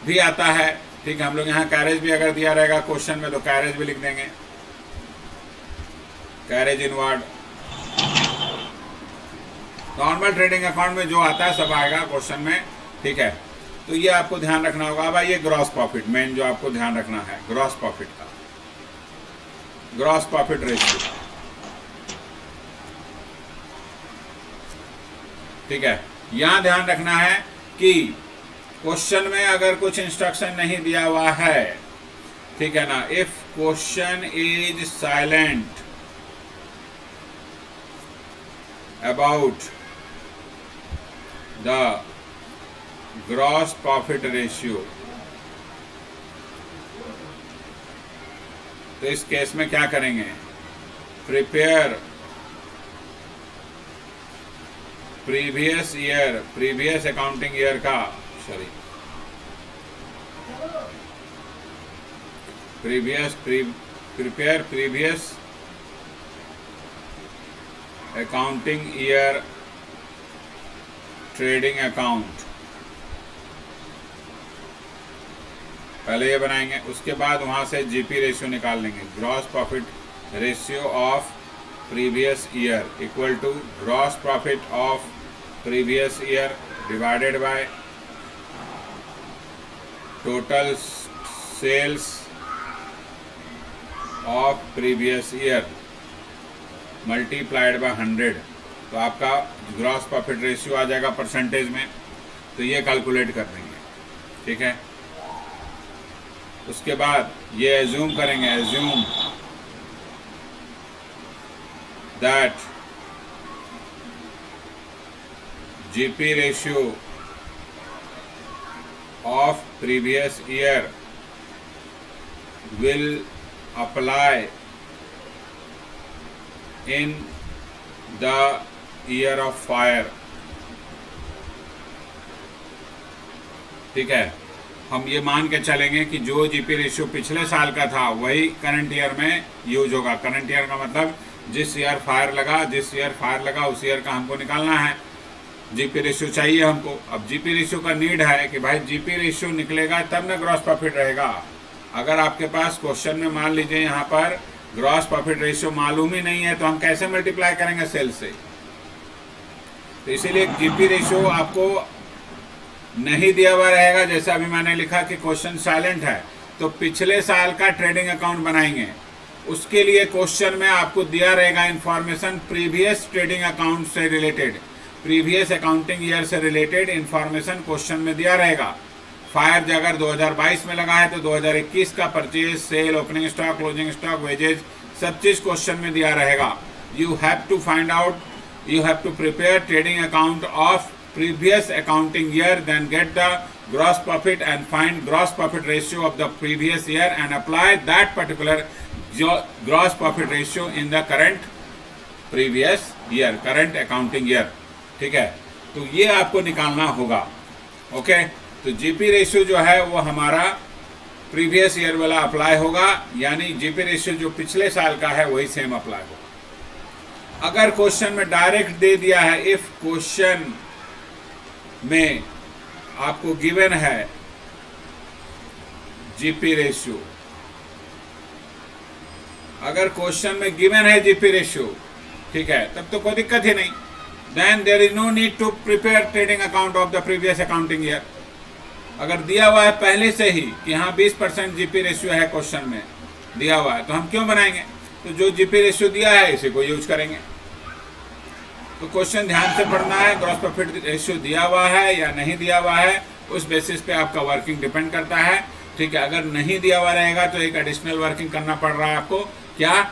S1: भी आता है। ठीक है, हम लोग यहाँ कैरेज भी अगर दिया रहेगा क्वेश्चन में तो कैरेज भी लिख देंगे, carriage inward. Normal trading account में जो आता है सब आएगा क्वेश्चन में। ठीक है, तो ये आपको ध्यान रखना होगा। भाई ये ग्रॉस प्रॉफिट मेन जो आपको ध्यान रखना है, ग्रॉस प्रॉफिट का, ग्रॉस प्रॉफिट रेशियो। ठीक है, यहां ध्यान रखना है कि क्वेश्चन में अगर कुछ इंस्ट्रक्शन नहीं दिया हुआ है, ठीक है ना, if question is silent about the gross profit ratio, तो इस केस में क्या करेंगे, प्रिपेयर प्रीवियस अकाउंटिंग ईयर का, prepare previous accounting year trading account, पहले ये बनाएंगे। उसके बाद वहां से जीपी रेशियो निकाल लेंगे, gross profit ratio of previous year equal to gross profit of previous year divided by total sales of previous year multiplied by 100, तो आपका ग्रॉस प्रॉफिट रेशियो आ जाएगा परसेंटेज में। तो ये कैलकुलेट कर देंगे। ठीक है, उसके बाद ये एज्यूम करेंगे, assume that GP ratio of previous year will apply in the year of fire। ठीक है, हम ये मान के चलेंगे कि जो जीपी रेशियो पिछले साल का था वही करंट ईयर में यूज होगा। करंट ईयर का मतलब जिस ईयर फायर लगा उस ईयर का हमको निकालना है, जीपी रेशियो चाहिए हमको। अब जीपी रेशियो का नीड है कि भाई जीपी रेशियो निकलेगा तब ना ग्रॉस प्रॉफिट रहेगा। अगर आपके पास क्वेश्चन में मान लीजिए यहाँ पर ग्रॉस प्रॉफिट रेशियो मालूम ही नहीं है तो हम कैसे मल्टीप्लाई करेंगे सेल से। तो इसीलिए जीपी रेशियो आपको नहीं दिया हुआ रहेगा। जैसे अभी मैंने लिखा कि क्वेश्चन साइलेंट है तो पिछले साल का ट्रेडिंग अकाउंट बनाएंगे, उसके लिए क्वेश्चन में आपको दिया रहेगा इंफॉर्मेशन प्रीवियस ट्रेडिंग अकाउंट से रिलेटेड, प्रीवियस अकाउंटिंग ईयर से रिलेटेड इंफॉर्मेशन क्वेश्चन में दिया रहेगा। फायर अगर 2022 में लगा है तो 2021 का purchase, sale, opening stock, closing stock, wages, सब चीज क्वेश्चन में दिया रहेगा. You have to find out, you have to prepare trading account of previous accounting year, then get the gross profit and find gross profit ratio of the previous year and apply that particular gross profit ratio in the current previous year, current accounting year. ठीक है, तो ये आपको निकालना होगा. Okay, तो GP ratio जो है वो हमारा प्रीवियस ईयर वाला अप्लाई होगा, यानी जीपी रेशियो जो पिछले साल का है वही सेम अप्लाई होगा. अगर क्वेश्चन में डायरेक्ट दे दिया है, इफ क्वेश्चन में आपको गिवन है जीपी रेशियो, अगर क्वेश्चन में गिवन है जीपी रेशियो, ठीक है, तब तो कोई दिक्कत ही नहीं. Then there is no need to prepare trading account of the previous accounting year. अगर दिया हुआ है पहले से ही कि हाँ 20% जीपी रेशियो है, क्वेश्चन में दिया हुआ है, तो हम क्यों बनाएंगे. तो जो जीपी रेशियो दिया है इसी को यूज करेंगे. तो क्वेश्चन ध्यान से पढ़ना है. ग्रॉस प्रॉफिट रेशियो दिया हुआ है या नहीं दिया हुआ है, उस बेसिस पे आपका वर्किंग डिपेंड करता है. ठीक है, अगर नहीं दिया हुआ रहेगा तो एक एडिशनल वर्किंग करना पड़ रहा है आपको. क्या?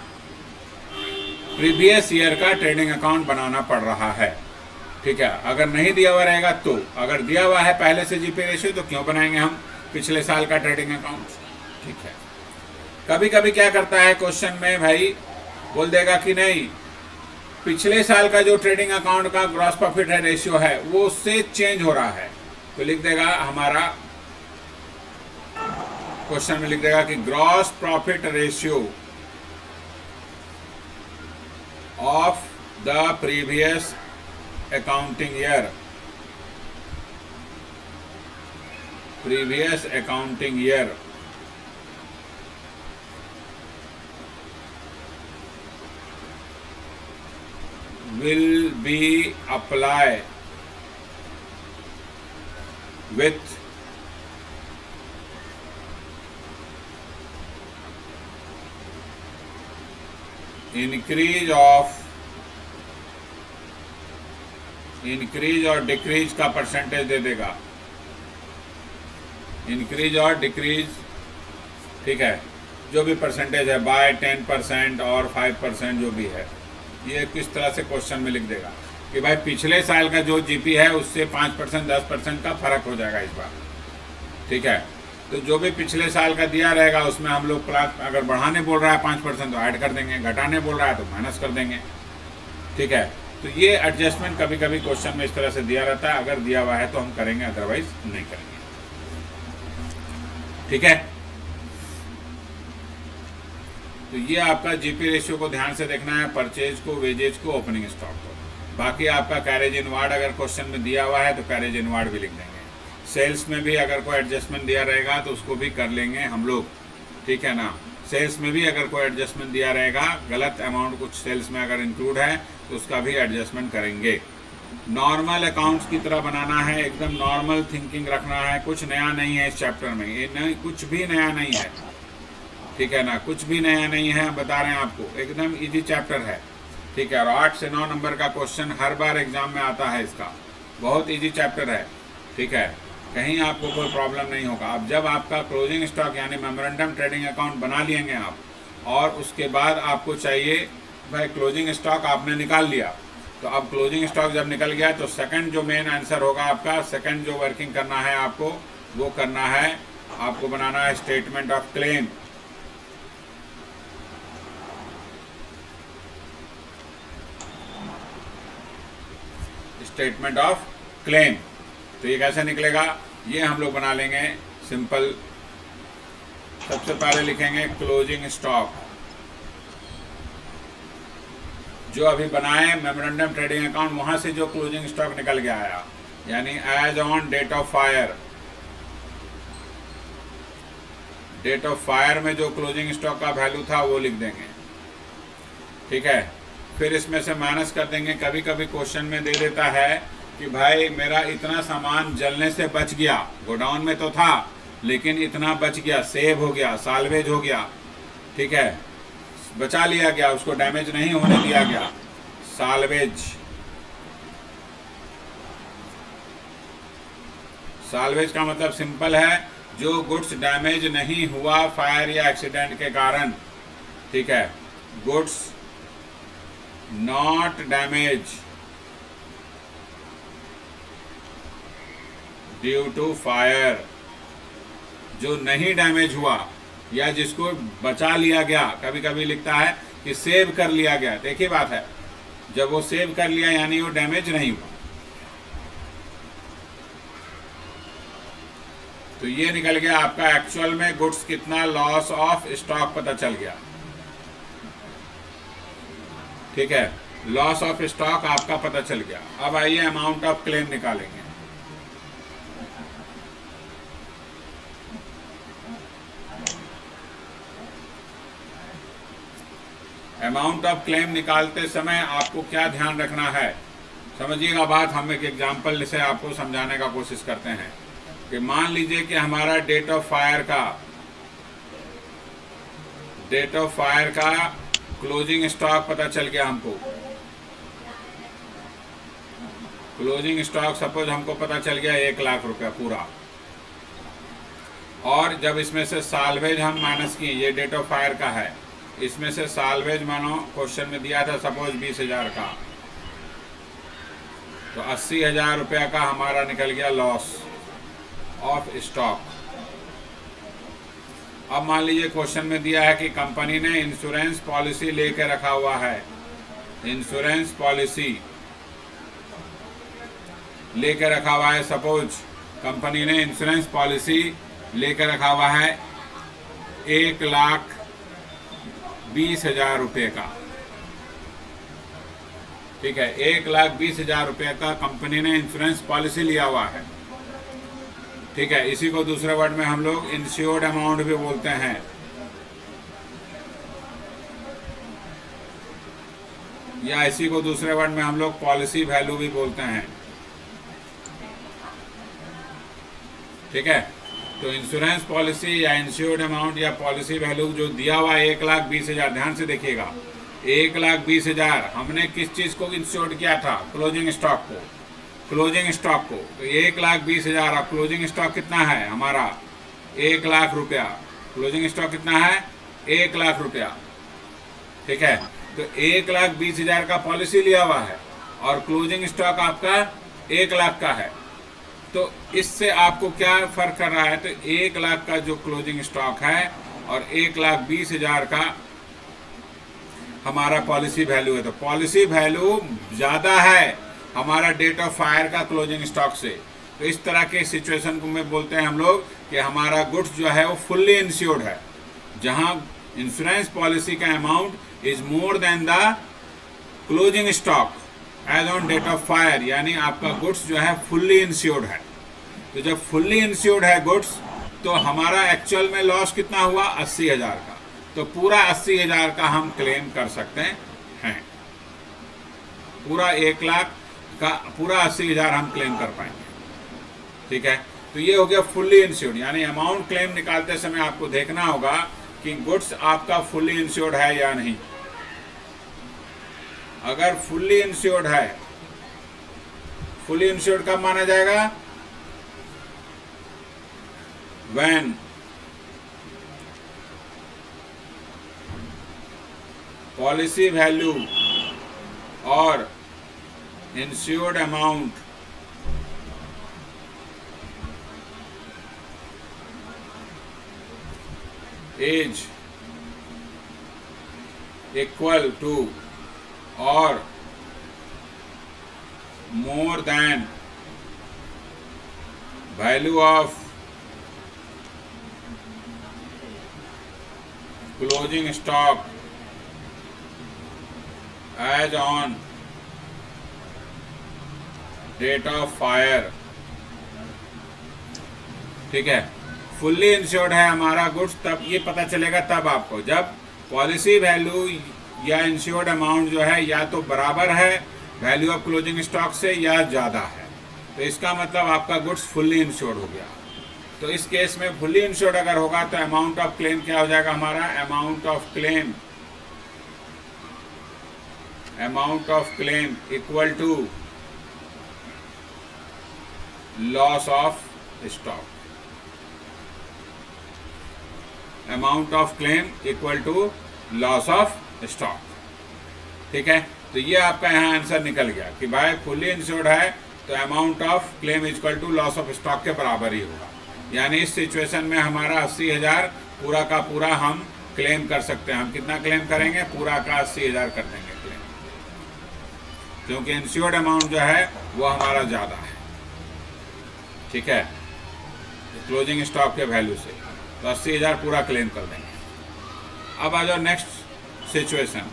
S1: प्रीवियस ईयर का ट्रेडिंग अकाउंट बनाना पड़ रहा है. ठीक है, अगर नहीं दिया हुआ रहेगा तो, अगर दिया हुआ है पहले से जीपी रेशियो तो क्यों बनाएंगे हम पिछले साल का ट्रेडिंग अकाउंट. ठीक है, कभी कभी क्या करता है क्वेश्चन में भाई, बोल देगा कि नहीं पिछले साल का जो ट्रेडिंग अकाउंट का ग्रॉस प्रॉफिट है रेशियो है वो उससे चेंज हो रहा है. तो लिख देगा हमारा क्वेश्चन में लिख देगा कि gross profit ratio of the previous accounting year, previous accounting year will be apply with increase और डिक्रीज का परसेंटेज दे देगा. इंक्रीज और डिक्रीज, ठीक है, जो भी परसेंटेज है बाय 10% और 5% जो भी है, ये किस तरह से क्वेश्चन में लिख देगा कि भाई पिछले साल का जो जीपी है उससे 5% 10% का फर्क हो जाएगा इस बार. ठीक है, तो जो भी पिछले साल का दिया रहेगा उसमें हम लोग अगर बढ़ाने बोल रहा है 5% तो ऐड कर देंगे, घटाने बोल रहा है तो माइनस कर देंगे. ठीक है, तो ये एडजस्टमेंट कभी कभी क्वेश्चन में इस तरह से दिया रहता है. अगर दिया हुआ है तो हम करेंगे, अदरवाइज नहीं करेंगे. ठीक है, तो ये आपका जीपी रेशियो को ध्यान से देखना है, परचेज को, वेजेज को, ओपनिंग स्टॉक को. बाकी आपका कैरेज इनवार्ड अगर क्वेश्चन में दिया हुआ है तो कैरेज इनवार्ड भी लिख देंगे. सेल्स में भी अगर कोई एडजस्टमेंट दिया रहेगा तो उसको भी कर लेंगे हम लोग. ठीक है ना, सेल्स में भी अगर कोई एडजस्टमेंट दिया रहेगा, गलत अमाउंट कुछ सेल्स में अगर इंक्लूड है तो उसका भी एडजस्टमेंट करेंगे. नॉर्मल अकाउंट्स की तरह बनाना है, एकदम नॉर्मल थिंकिंग रखना है. कुछ नया नहीं है इस चैप्टर में, ये नहीं, कुछ भी नया नहीं है. ठीक है ना, कुछ भी नया नहीं है, बता रहे हैं आपको, एकदम इजी चैप्टर है. ठीक है, और 8 से 9 नंबर का क्वेश्चन हर बार एग्जाम में आता है इसका. बहुत इजी चैप्टर है. ठीक है, कहीं आपको कोई प्रॉब्लम नहीं होगा. अब जब आपका क्लोजिंग स्टॉक यानी मेमोरेंडम ट्रेडिंग अकाउंट बना लेंगे आप, और उसके बाद आपको चाहिए भाई क्लोजिंग स्टॉक आपने निकाल लिया, तो अब क्लोजिंग स्टॉक जब निकल गया तो सेकंड जो मेन आंसर होगा आपका, सेकंड जो वर्किंग करना है आपको, वो करना है, आपको बनाना है statement of claim. Statement of claim. तो ये कैसे निकलेगा, ये हम लोग बना लेंगे सिंपल. सबसे पहले लिखेंगे क्लोजिंग स्टॉक, जो अभी बनाए मेमोरेंडम ट्रेडिंग अकाउंट, वहां से जो क्लोजिंग स्टॉक निकल के आया, यानी as on date of fire. Date of fire में जो क्लोजिंग स्टॉक का वैल्यू था वो लिख देंगे. ठीक है, फिर इसमें से माइनस कर देंगे. कभी कभी क्वेश्चन में दे देता है कि भाई मेरा इतना सामान जलने से बच गया, गोडाउन में तो था लेकिन इतना बच गया, सेव हो गया, साल्वेज हो गया. ठीक है, बचा लिया गया, उसको डैमेज नहीं होने दिया गया, साल्वेज. साल्वेज का मतलब सिंपल है, जो गुड्स डैमेज नहीं हुआ फायर या एक्सीडेंट के कारण, ठीक है, goods not damage due to fire, जो नहीं डैमेज हुआ या जिसको बचा लिया गया, कभी कभी लिखता है कि सेव कर लिया गया, देखिए बात है, जब वो सेव कर लिया यानी वो डैमेज नहीं हुआ। तो ये निकल गया आपका एक्चुअल में गुड्स कितना लॉस ऑफ स्टॉक पता चल गया, ठीक है, लॉस ऑफ स्टॉक आपका पता चल गया। अब आइए अमाउंट ऑफ क्लेम निकालेंगे। अमाउंट ऑफ क्लेम निकालते समय आपको क्या ध्यान रखना है, समझिएगा बात, हम एक एग्जांपल से आपको समझाने का कोशिश करते हैं कि मान लीजिए कि हमारा डेट ऑफ फायर का क्लोजिंग स्टॉक पता चल गया हमको, क्लोजिंग स्टॉक सपोज हमको पता चल गया 1 लाख रुपया पूरा, और जब इसमें से साल्वेज हम माइनस किए, ये डेट ऑफ फायर का है, इसमें से साल्वेज मानो क्वेश्चन में दिया था सपोज 20,000 का, तो 80,000 रुपया का हमारा निकल गया लॉस ऑफ स्टॉक। अब मान लीजिए क्वेश्चन में दिया है कि कंपनी ने इंश्योरेंस पॉलिसी लेके रखा हुआ है, इंश्योरेंस पॉलिसी लेके रखा हुआ है, सपोज कंपनी ने इंश्योरेंस पॉलिसी लेके रखा हुआ है 1,20,000 रुपये का, ठीक है, 1,20,000 रुपये का कंपनी ने इंश्योरेंस पॉलिसी लिया हुआ है, ठीक है, इसी को दूसरे वर्ड में हम लोग इंश्योर्ड अमाउंट भी बोलते हैं, या इसी को दूसरे वर्ड में हम लोग पॉलिसी वैल्यू भी बोलते हैं, ठीक है। तो इंश्योरेंस पॉलिसी या इंश्योर्ड अमाउंट या पॉलिसी वैल्यू जो दिया हुआ है 1,20,000, ध्यान से देखिएगा, 1,20,000 हमने किस चीज को इंश्योर्ड किया था, क्लोजिंग स्टॉक को, क्लोजिंग स्टॉक को, तो 1,20,000, अब क्लोजिंग स्टॉक कितना है हमारा 1 लाख रुपया, क्लोजिंग स्टॉक कितना है 1 लाख रुपया, ठीक है, तो 1,20,000 का पॉलिसी लिया हुआ है और क्लोजिंग स्टॉक आपका 1 लाख का है, तो इससे आपको क्या फर्क कर रहा है, तो 1 लाख का जो क्लोजिंग स्टॉक है और 1,20,000 का हमारा पॉलिसी वैल्यू है, तो पॉलिसी वैल्यू ज्यादा है हमारा डेट ऑफ फायर का क्लोजिंग स्टॉक से, तो इस तरह के सिचुएशन को में बोलते हैं हम लोग कि हमारा गुड्स जो है वो फुल्ली इंश्योर्ड है, जहां इंश्योरेंस पॉलिसी का amount is more than the closing stock as on date of fire, यानी आपका गुड्स जो है फुल्ली इंश्योर्ड है। तो जब फुल्ली इंश्योर्ड है गुड्स, तो हमारा एक्चुअल में लॉस कितना हुआ 80,000 का, तो पूरा 80,000 का हम क्लेम कर सकते हैं, पूरा 1 लाख का पूरा 80,000 हम क्लेम कर पाएंगे, ठीक है। तो ये हो गया फुल्ली इंश्योर्ड, यानी अमाउंट क्लेम निकालते समय आपको देखना होगा कि गुड्स आपका फुल्ली इंश्योर्ड है या नहीं। अगर फुल्ली इंश्योर्ड है, फुल्ली इंश्योर्ड कब माना जाएगा, व्हेन पॉलिसी वैल्यू और insured amount is equal to or more than value of closing stock as on date of fire, ठीक है। फुल्ली इंश्योर्ड है हमारा गुड्स, तब ये पता चलेगा तब आपको जब पॉलिसी वैल्यू या इंश्योर्ड अमाउंट जो है या तो बराबर है वैल्यू ऑफ क्लोजिंग स्टॉक से या ज़्यादा है, तो इसका मतलब आपका गुड्स फुल्ली इंश्योर्ड हो गया। तो इस केस में फुल्ली इंश्योर्ड अगर होगा तो अमाउंट ऑफ क्लेम क्या हो जाएगा हमारा, amount of claim equal to loss of stock, amount of claim equal to loss of stock. ठीक है, तो ये आपका यहाँ आंसर निकल गया कि भाई फुल्ली इंश्योर्ड है तो amount of claim equal to loss of stock के बराबर ही होगा। यानी इस सिचुएशन में हमारा 80,000 पूरा का पूरा हम क्लेम कर सकते हैं। हम कितना क्लेम करेंगे? पूरा का 80,000 कर देंगे क्लेम, क्योंकि इंश्योर्ड अमाउंट जो है वो हमारा ज़्यादा है। ठीक है, क्लोजिंग स्टॉक के वैल्यू से, तो 80,000 पूरा क्लेम कर देंगे। अब आ जाओ नेक्स्ट सिचुएशन।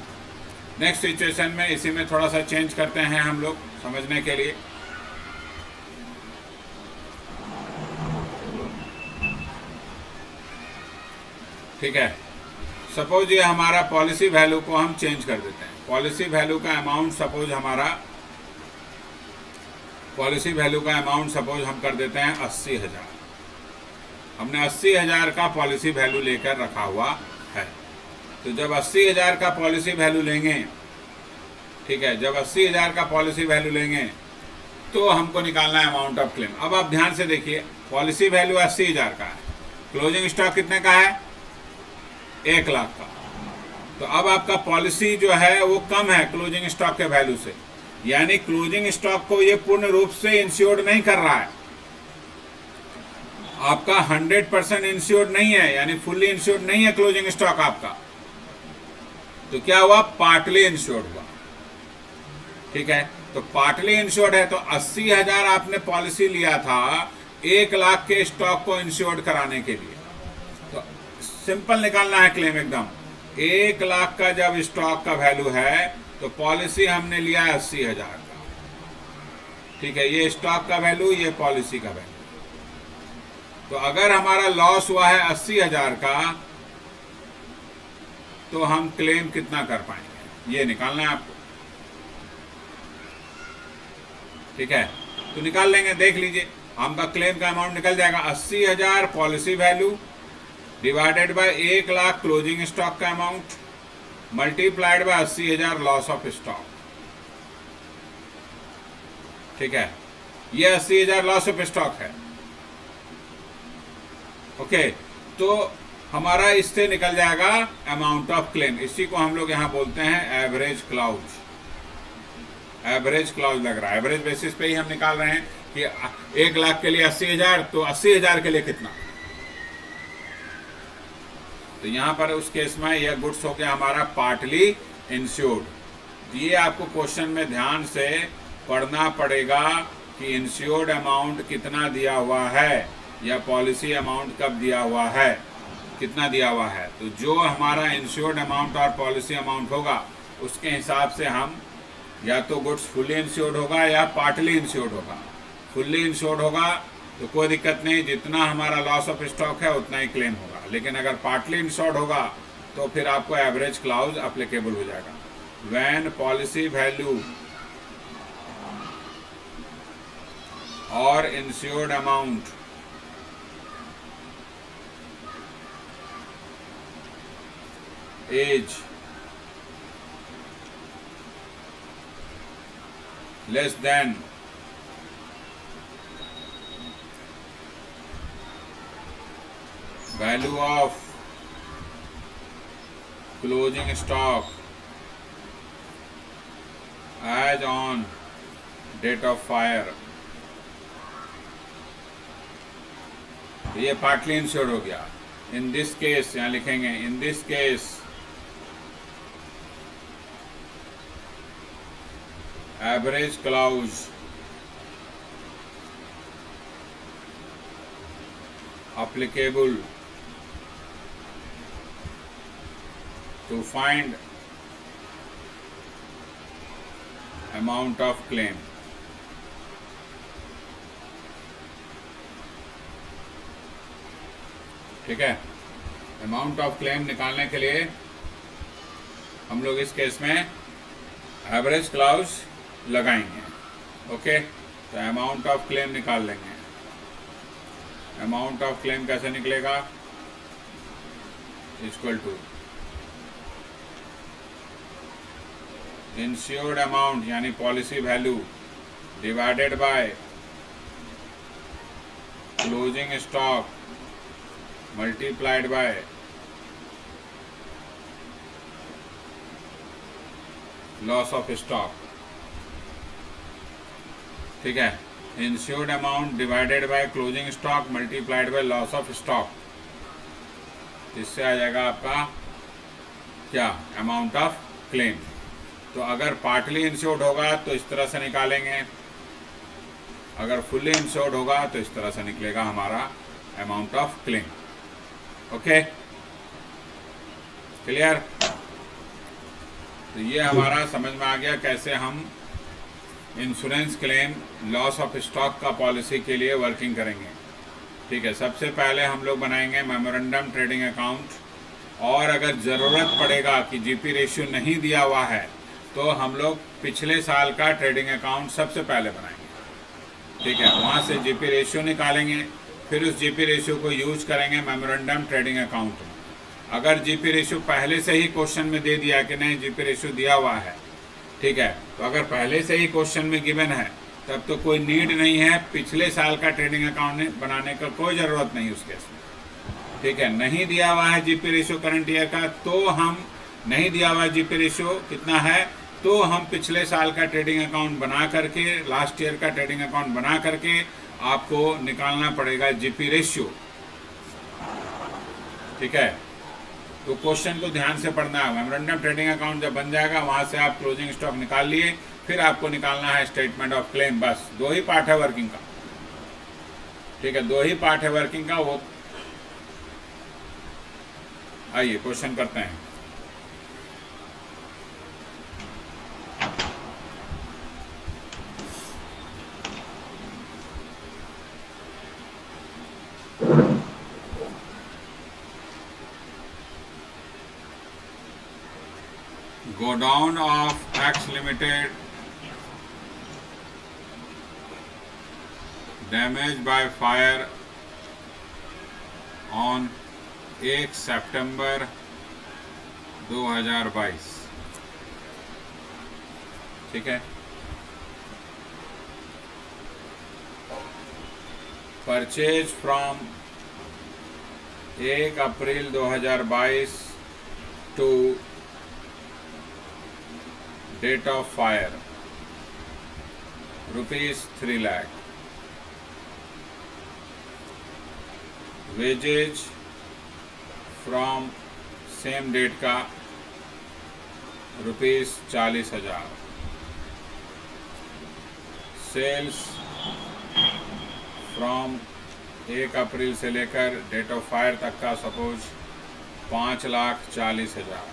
S1: नेक्स्ट सिचुएशन में इसी में थोड़ा सा चेंज करते हैं हम लोग समझने के लिए। ठीक है, सपोज ये हमारा पॉलिसी वैल्यू को हम चेंज कर देते हैं। पॉलिसी वैल्यू का अमाउंट सपोज हम कर देते हैं 80,000। हमने 80,000 का पॉलिसी वैल्यू लेकर रखा हुआ है। तो जब 80,000 का पॉलिसी वैल्यू लेंगे, ठीक है, जब 80,000 का पॉलिसी वैल्यू लेंगे तो हमको निकालना है अमाउंट ऑफ क्लेम। अब आप ध्यान से देखिए, पॉलिसी वैल्यू 80,000 का है, क्लोजिंग स्टॉक कितने का है? 1 लाख का। तो अब आपका पॉलिसी जो है वो कम है क्लोजिंग स्टॉक के वैल्यू से, यानी क्लोजिंग स्टॉक को ये पूर्ण रूप से इंश्योर्ड नहीं कर रहा है। आपका 100% इंश्योर्ड नहीं है, यानी फुल्ली इंश्योर्ड नहीं है क्लोजिंग स्टॉक आपका। तो क्या हुआ? पार्टली इंश्योर्ड हुआ। ठीक है, तो पार्टली इंश्योर्ड है तो 80,000 आपने पॉलिसी लिया था 1 लाख के स्टॉक को इंश्योर्ड कराने के लिए। तो सिंपल निकालना है क्लेम एकदम। 1 लाख का जब स्टॉक का वैल्यू है तो पॉलिसी हमने लिया 80,000 का। ठीक है, ये स्टॉक का वैल्यू, ये पॉलिसी का वैल्यू। तो अगर हमारा लॉस हुआ है 80,000 का तो हम क्लेम कितना कर पाएंगे, ये निकालना है आपको। ठीक है, तो निकाल लेंगे। देख लीजिए, आपका क्लेम का अमाउंट निकल जाएगा 80,000 policy value divided by 1 lakh closing stock का amount multiplied by 80,000 loss of stock. ठीक है, ये 80,000 लॉस ऑफ स्टॉक है। ओके, तो हमारा इससे निकल जाएगा अमाउंट ऑफ क्लेम। इसी को हम लोग यहां बोलते हैं एवरेज क्लाउज। एवरेज क्लाउज लग रहा है, एवरेज बेसिस पे ही हम निकाल रहे हैं कि 1 लाख के लिए 80,000, तो 80,000 के लिए कितना। तो यहां पर उस केस में यह गुड्स हो गया हमारा पार्टली इंश्योर्ड। ये आपको क्वेश्चन में ध्यान से पढ़ना पड़ेगा कि इंश्योर्ड अमाउंट कितना दिया हुआ है या पॉलिसी अमाउंट कब दिया हुआ है, कितना दिया हुआ है। तो जो हमारा इंश्योर्ड अमाउंट और पॉलिसी अमाउंट होगा उसके हिसाब से हम या तो गुड्स फुल्ली इंश्योर्ड होगा या पार्टली इंश्योर्ड होगा। फुल्ली इंश्योर्ड होगा तो कोई दिक्कत नहीं, जितना हमारा लॉस ऑफ स्टॉक है उतना ही क्लेम होगा। लेकिन अगर पार्टली इंश्योर्ड होगा तो फिर आपको एवरेज क्लाउज अप्लीकेबल हो जाएगा। व्हेन पॉलिसी वैल्यू और insured amount is less than value of closing stock as on date of fire, ये पार्टली इंश्योर्ड हो गया। इन दिस केस, यहाँ लिखेंगे in this case average clause applicable to find amount of claim। ठीक है, amount of claim निकालने के लिए हम लोग इस केस में एवरेज क्लाउज लगाएंगे। ओके, तो अमाउंट ऑफ क्लेम निकाल लेंगे। अमाउंट ऑफ क्लेम कैसे निकलेगा? इक्वल टू इंश्योर्ड अमाउंट यानी policy value divided by closing stock multiplied by loss of stock, ठीक है। Insured amount divided by closing stock multiplied by loss of stock, इससे आ जाएगा आपका क्या, अमाउंट ऑफ क्लेम। तो अगर पार्टली इंश्योर्ड होगा तो इस तरह से निकालेंगे, अगर फुल्ली इंश्योर्ड होगा तो इस तरह से निकलेगा हमारा amount of claim. Okay, clear. तो ये हमारा समझ में आ गया कैसे हम insurance claim loss of stock का पॉलिसी के लिए वर्किंग करेंगे, ठीक है। सबसे पहले हम लोग बनाएंगे मेमोरेंडम ट्रेडिंग अकाउंट, और अगर ज़रूरत पड़ेगा कि जीपी रेशियो नहीं दिया हुआ है तो हम लोग पिछले साल का ट्रेडिंग अकाउंट सबसे पहले बनाएंगे, ठीक है। वहाँ से जीपी रेशियो निकालेंगे, फिर उस जीपी रेशियो को यूज करेंगे मेमोरेंडम ट्रेडिंग अकाउंट में। अगर जीपी रेशियो पहले से ही क्वेश्चन में दे दिया कि नहीं जीपी रेशियो दिया हुआ है, ठीक है, तो अगर पहले से ही क्वेश्चन में गिवन है तब तो कोई नीड नहीं है पिछले साल का ट्रेडिंग अकाउंट बनाने का, कोई ज़रूरत नहीं उस केस में, ठीक है। नहीं दिया हुआ है जीपी रेशियो करंट ईयर का, तो हम नहीं दिया हुआ जीपी रेशियो कितना है, तो हम पिछले साल का ट्रेडिंग अकाउंट बना करके, लास्ट ईयर का ट्रेडिंग अकाउंट बना करके आपको निकालना पड़ेगा जीपी रेशियो, ठीक है। तो क्वेश्चन को ध्यान से पढ़ना है। मेमोरेंडम ट्रेडिंग अकाउंट जब बन जाएगा वहां से आप क्लोजिंग स्टॉक निकाल लिए, फिर आपको निकालना है स्टेटमेंट ऑफ क्लेम। बस 2 ही पार्ट है वर्किंग का, ठीक है, 2 ही पार्ट है वर्किंग का। वो आइए क्वेश्चन करते हैं। Godown of X Limited damaged by fire on 1 सितंबर 2022, ठीक है। Purchase from 1 April 2022 to date of fire ₹3 lakh. Wages from same date का ₹40,000। सेल्स फ्रॉम 1 अप्रैल से लेकर डेट ऑफ फायर तक का सपोज 5,40,000,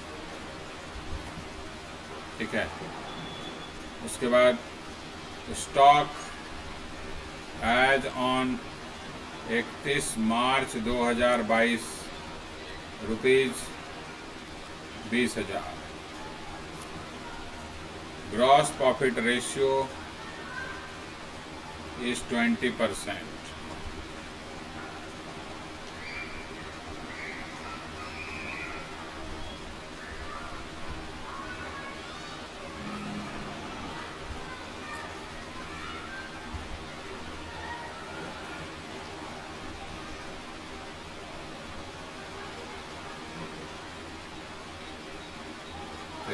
S1: ठीक है। उसके बाद stock as on 31 March 2022 ₹20,000। Gross profit ratio is 20%।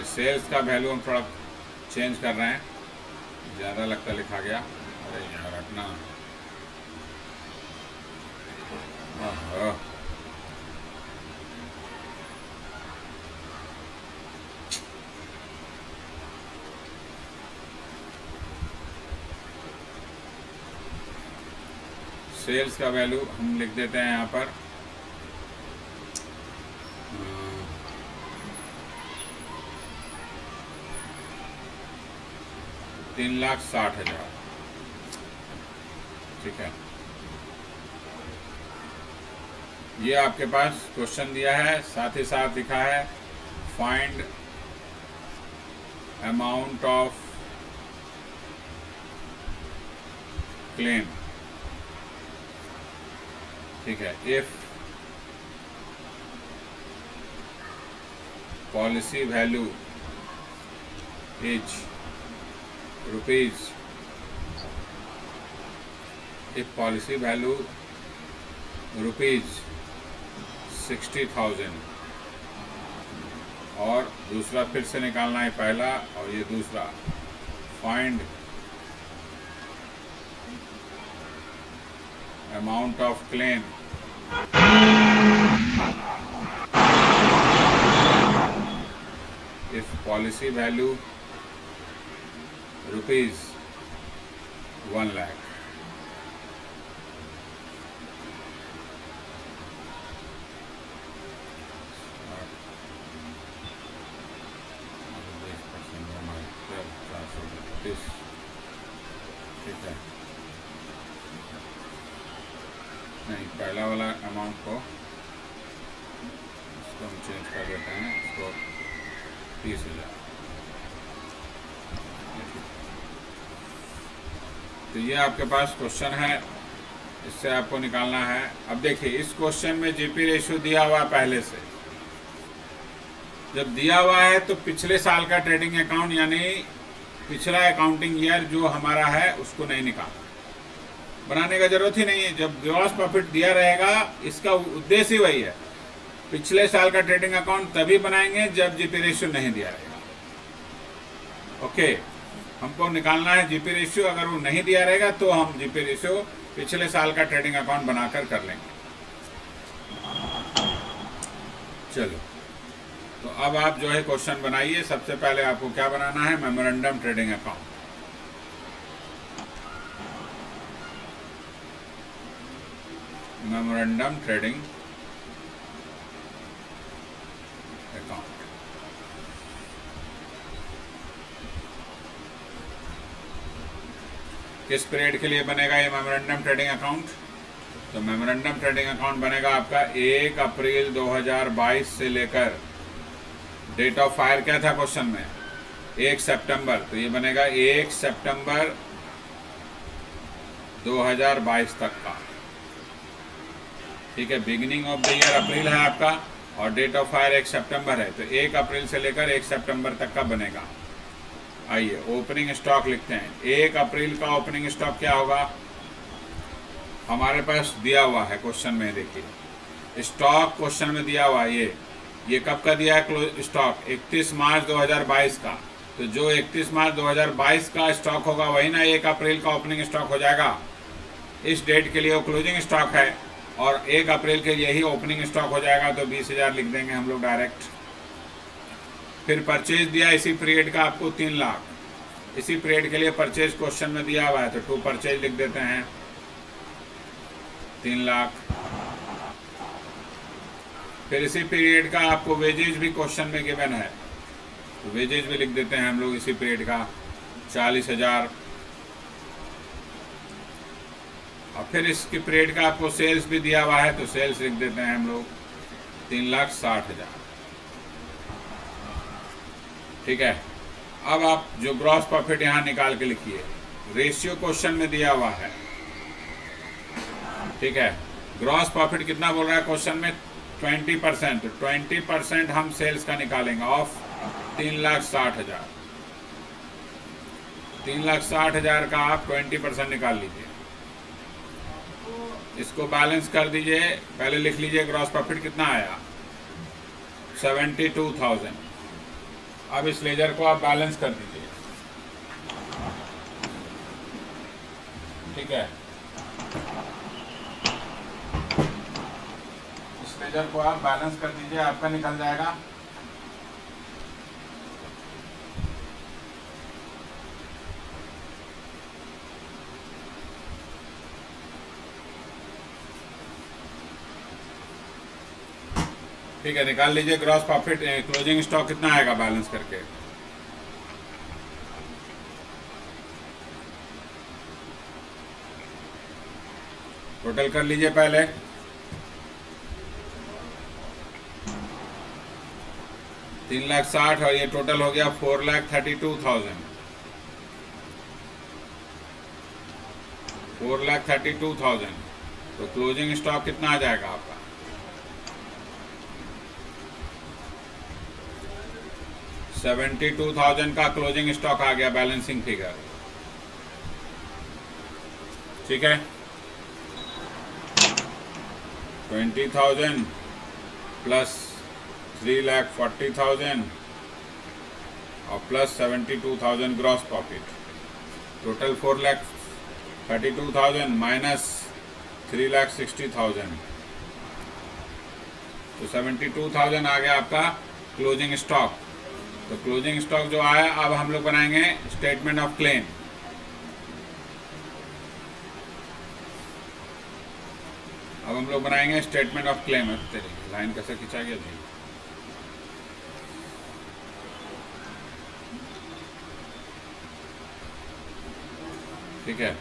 S1: Sales का वैल्यू हम थोड़ा चेंज कर रहे हैं, ज़्यादा लगता लिखा गया। अरे यार रखना, सेल्स का वैल्यू हम लिख देते हैं यहाँ पर 3,60,000, ठीक है। ये आपके पास क्वेश्चन दिया है, साथ ही साथ लिखा है फाइंड अमाउंट ऑफ क्लेम, ठीक है। If policy value is rupees, if policy value ₹60,000 और दूसरा फिर से निकालना है पहला और ये दूसरा find amount of claim if policy value ₹1 lakh। ठीक है, नहीं पहला वाला अमाउंट को इसको हम चेंज कर देते हैं, इसको 30,000। तो ये आपके पास क्वेश्चन है, इससे आपको निकालना है। अब देखिए इस क्वेश्चन में जीपी रेशियो दिया हुआ है पहले से। जब दिया हुआ है तो पिछले साल का ट्रेडिंग अकाउंट यानी पिछला अकाउंटिंग ईयर जो हमारा है उसको नहीं निकालना, बनाने का जरूरत ही नहीं है। जब ग्रॉस प्रॉफिट दिया रहेगा, इसका उद्देश्य ही वही है। पिछले साल का ट्रेडिंग अकाउंट तभी बनाएंगे जब जीपी रेशियो नहीं दिया रहेगा। ओके, हमको निकालना है जीपी रेशियो। अगर वो नहीं दिया रहेगा तो हम जीपी रेशियो पिछले साल का ट्रेडिंग अकाउंट बनाकर कर लेंगे। चलो, तो अब आप जो है क्वेश्चन बनाइए। सबसे पहले आपको क्या बनाना है? Memorandum trading account. Memorandum trading account. किस पीरियड के लिए बनेगा ये मेमोरेंडम ट्रेडिंग अकाउंट? तो मेमोरेंडम ट्रेडिंग अकाउंट बनेगा आपका 1 अप्रैल 2022 से लेकर, डेट ऑफ फायर क्या था क्वेश्चन में? 1 सितंबर। तो ये बनेगा 1 सितंबर 2022 तक का। ठीक है, बिगिनिंग ऑफ द ईयर अप्रैल है आपका और डेट ऑफ फायर 1 सितंबर है। तो 1 अप्रैल से लेकर 1 सितंबर तक का बनेगा। आइए ओपनिंग स्टॉक लिखते हैं। 1 अप्रैल का ओपनिंग स्टॉक क्या होगा? हमारे पास दिया हुआ है क्वेश्चन में, देखिए स्टॉक क्वेश्चन में दिया हुआ है। ये कब का दिया है क्लोज स्टॉक? 31 मार्च 2022 का। तो जो 31 मार्च 2022 का स्टॉक होगा वही ना 1 अप्रैल का ओपनिंग स्टॉक हो जाएगा। इस डेट के लिए वो क्लोजिंग स्टॉक है और 1 अप्रैल के लिए ही ओपनिंग स्टॉक हो जाएगा। तो 20,000 लिख देंगे हम लोग डायरेक्ट। फिर परचेज दिया इसी पीरियड का आपको 3 लाख। इसी पीरियड के लिए परचेज क्वेश्चन में दिया हुआ है तो टू परचेज लिख देते हैं 3 लाख। फिर इसी पीरियड का आपको वेजेज भी क्वेश्चन में गिवन है तो वेजेज भी लिख देते हैं हम लोग इसी पीरियड का 40,000। और फिर इसके पीरियड का आपको सेल्स भी दिया हुआ है तो सेल्स लिख देते हैं हम लोग 3,60,000। ठीक है, अब आप जो ग्रॉस प्रॉफिट यहाँ निकाल के लिखिए। रेशियो क्वेश्चन में दिया हुआ है। ठीक है, ग्रॉस प्रॉफिट कितना बोल रहा है क्वेश्चन में? 20%। 20% हम सेल्स का निकालेंगे ऑफ 3,60,000। 3,60,000 का आप 20% निकाल लीजिए। इसको बैलेंस कर दीजिए। पहले लिख लीजिए ग्रॉस प्रॉफिट कितना आया? 72,000। अब इस लेजर को आप बैलेंस कर दीजिए। ठीक है, इस लेजर को आप बैलेंस कर दीजिए, आपका निकल जाएगा ठीक है, निकाल लीजिए ग्रॉस प्रॉफिट। क्लोजिंग स्टॉक कितना आएगा बैलेंस करके? टोटल कर लीजिए पहले। $3,60,000 और ये टोटल हो गया 4,32,000। 4,32,000। तो क्लोजिंग स्टॉक कितना आ जाएगा आपका? 72,000 का क्लोजिंग स्टॉक आ गया बैलेंसिंग फिगर। ठीक है, 20,000 प्लस 3,40,000 और plus 72,000 gross profit, total 4,32,000 minus 3,60,000, तो 72,000 आ गया आपका क्लोजिंग स्टॉक। तो क्लोजिंग स्टॉक जो आया, अब हम लोग बनाएंगे स्टेटमेंट ऑफ क्लेम। अब हम लोग बनाएंगे स्टेटमेंट ऑफ क्लेम। तेरी लाइन कैसे खिंचा गया जी? ठीक है,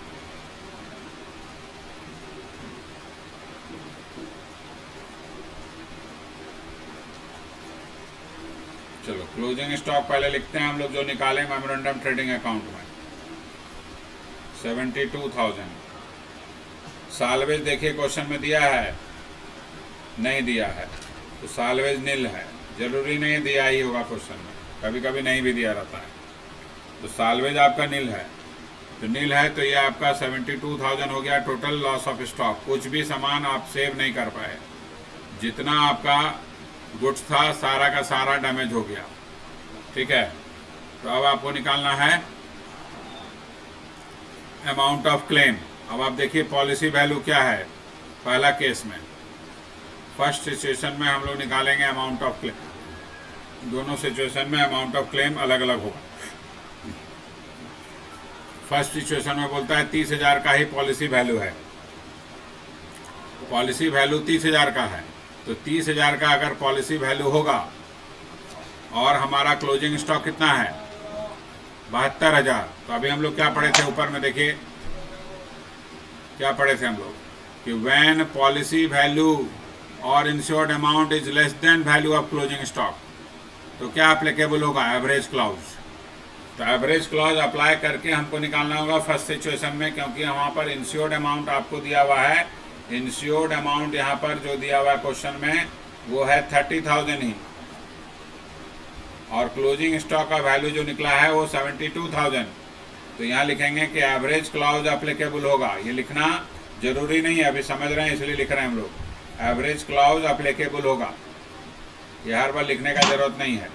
S1: चलो क्लोजिंग स्टॉक पहले लिखते हैं हम लोग, जो निकाले मेमोरेंडम ट्रेडिंग अकाउंट में 72,000। सालवेज देखिए क्वेश्चन में दिया है, नहीं दिया है, तो सालवेज नील है। जरूरी नहीं दिया ही होगा क्वेश्चन में, कभी कभी नहीं भी दिया रहता है। तो सालवेज आपका नील है, तो नील है तो ये आपका 72,000 हो गया टोटल लॉस ऑफ स्टॉक। कुछ भी सामान आप सेव नहीं कर पाए, जितना आपका गुड्स था सारा का सारा डैमेज हो गया। ठीक है, तो अब आपको निकालना है अमाउंट ऑफ क्लेम। अब आप देखिए पॉलिसी वैल्यू क्या है। पहला केस में, फर्स्ट सिचुएशन में हम लोग निकालेंगे अमाउंट ऑफ क्लेम। दोनों सिचुएशन में अमाउंट ऑफ क्लेम अलग अलग होगा। फर्स्ट सिचुएशन में बोलता है 30,000 का ही पॉलिसी वैल्यू है। पॉलिसी वैल्यू 30,000 का है, तो 30,000 का अगर पॉलिसी वैल्यू होगा और हमारा क्लोजिंग स्टॉक कितना है 72,000, तो अभी हम लोग क्या पढ़े थे ऊपर में, देखिए क्या पढ़े थे हम लोग कि व्हेन पॉलिसी वैल्यू और insured amount is less than value of closing stock, तो क्या अप्लीकेबल होगा एवरेज क्लॉज। तो एवरेज क्लॉज अप्लाई करके हमको निकालना होगा फर्स्ट सिचुएशन में, क्योंकि वहाँ पर इंश्योर्ड अमाउंट आपको दिया हुआ है। इंश्योर्ड अमाउंट यहाँ पर जो दिया हुआ है क्वेश्चन में वो है 30,000 ही, और क्लोजिंग स्टॉक का वैल्यू जो निकला है वो 72,000। तो यहाँ लिखेंगे कि एवरेज क्लॉज अप्लीकेबल होगा। ये लिखना जरूरी नहीं है, अभी समझ रहे हैं इसलिए लिख रहे हैं हम लोग। एवरेज क्लॉज अप्लीकेबल होगा, ये हर बार लिखने का जरूरत नहीं है।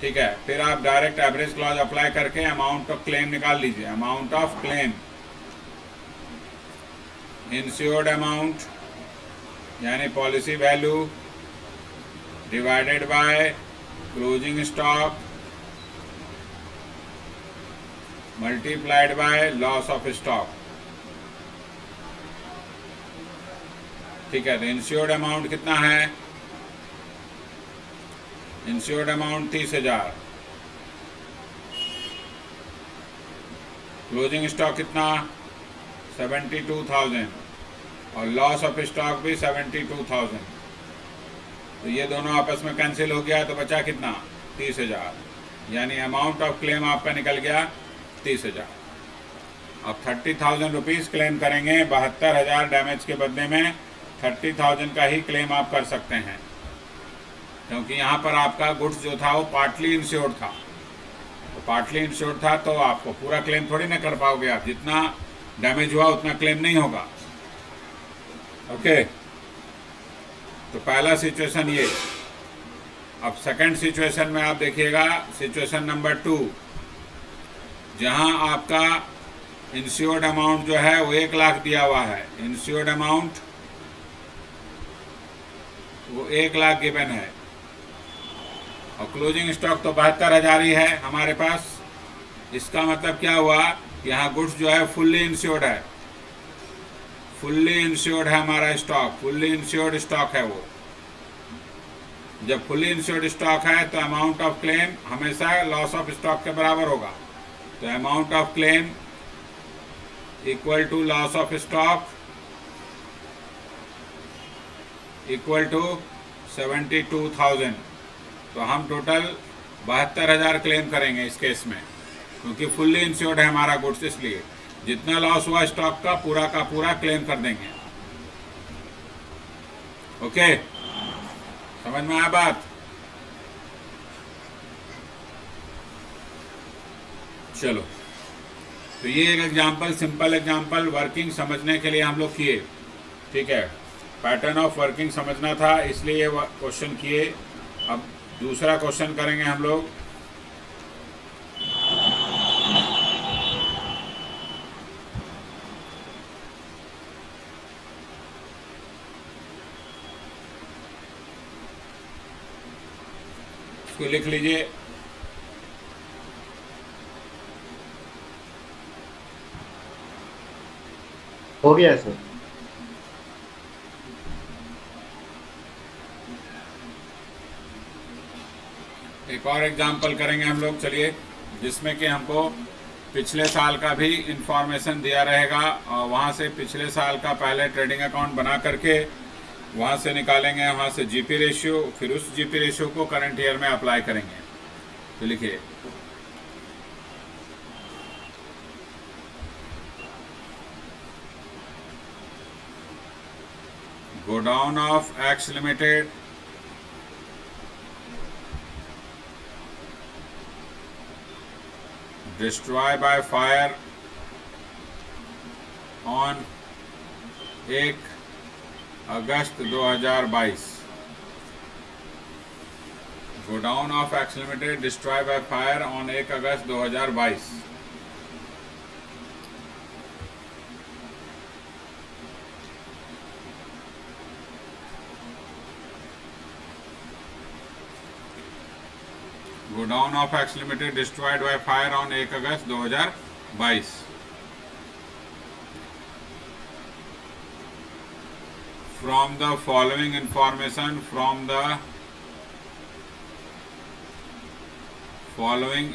S1: ठीक है, फिर आप डायरेक्ट एवरेज क्लॉज अप्लाई करके अमाउंट ऑफ क्लेम निकाल लीजिए। Amount of claim, insured amount यानी policy value divided by closing stock multiplied by loss of stock. ठीक है, तो इंश्योर्ड अमाउंट कितना है, इंश्योर्ड अमाउंट 30,000, क्लोजिंग स्टॉक कितना 72,000 और लॉस ऑफ स्टॉक भी 72,000। तो ये दोनों आपस में कैंसिल हो गया, तो बचा कितना 30,000, यानी अमाउंट ऑफ क्लेम आपका निकल गया 30,000। अब 30,000 रुपीज़ क्लेम करेंगे। 72,000 डैमेज के बदले में 30,000 का ही क्लेम आप कर सकते हैं, क्योंकि यहाँ पर आपका गुड्स जो था वो पार्टली इंश्योर्ड था। तो पार्टली इंश्योर्ड था तो आपको पूरा क्लेम थोड़ी ना कर पाओगे आप, जितना डैमेज हुआ उतना क्लेम नहीं होगा। ओके, तो पहला सिचुएशन ये। अब सेकंड सिचुएशन में आप देखिएगा, सिचुएशन नंबर 2, जहां आपका इंश्योर्ड अमाउंट जो है वो 1 लाख दिया हुआ है। इंश्योर्ड अमाउंट वो 1 लाख गिवन है, और क्लोजिंग स्टॉक तो 72,000 ही है हमारे पास। इसका मतलब क्या हुआ, यहाँ गुड्स जो है फुल्ली इंश्योर्ड है। फुल्ली इंश्योर्ड है हमारा स्टॉक, फुल्ली इंश्योर्ड स्टॉक है वो। जब फुल्ली इंश्योर्ड स्टॉक है तो अमाउंट ऑफ क्लेम हमेशा लॉस ऑफ स्टॉक के बराबर होगा। तो amount of claim equal to loss of stock equal to 72,000। तो हम टोटल 72,000 क्लेम करेंगे इस केस में, क्योंकि फुल्ली इंश्योर्ड है हमारा गुड्स, इसलिए जितना लॉस हुआ स्टॉक का पूरा क्लेम कर देंगे। ओके, समझ में आया बात? चलो, तो ये एक एग्जांपल, सिंपल एग्जांपल वर्किंग समझने के लिए हम लोग किए। ठीक है, पैटर्न ऑफ वर्किंग समझना था, इसलिए ये क्वेश्चन किए। अब दूसरा क्वेश्चन करेंगे हम लोग। इसको लिख लीजिए।
S2: हो गया है सर।
S1: एक और एग्जाम्पल करेंगे हम लोग, चलिए, जिसमें कि हमको पिछले साल का भी इंफॉर्मेशन दिया रहेगा और वहाँ से पिछले साल का पहले ट्रेडिंग अकाउंट बना करके वहाँ से निकालेंगे, वहाँ से जीपी रेशियो, फिर उस जीपी रेशियो को करंट ईयर में अप्लाई करेंगे। तो लिखिए, godown of x limited destroy by fire on 1 August 2022। Godown of x limited destroy by fire on 1 August 2022। Godown of x limited destroyed by fire on 1 August 2022। From the following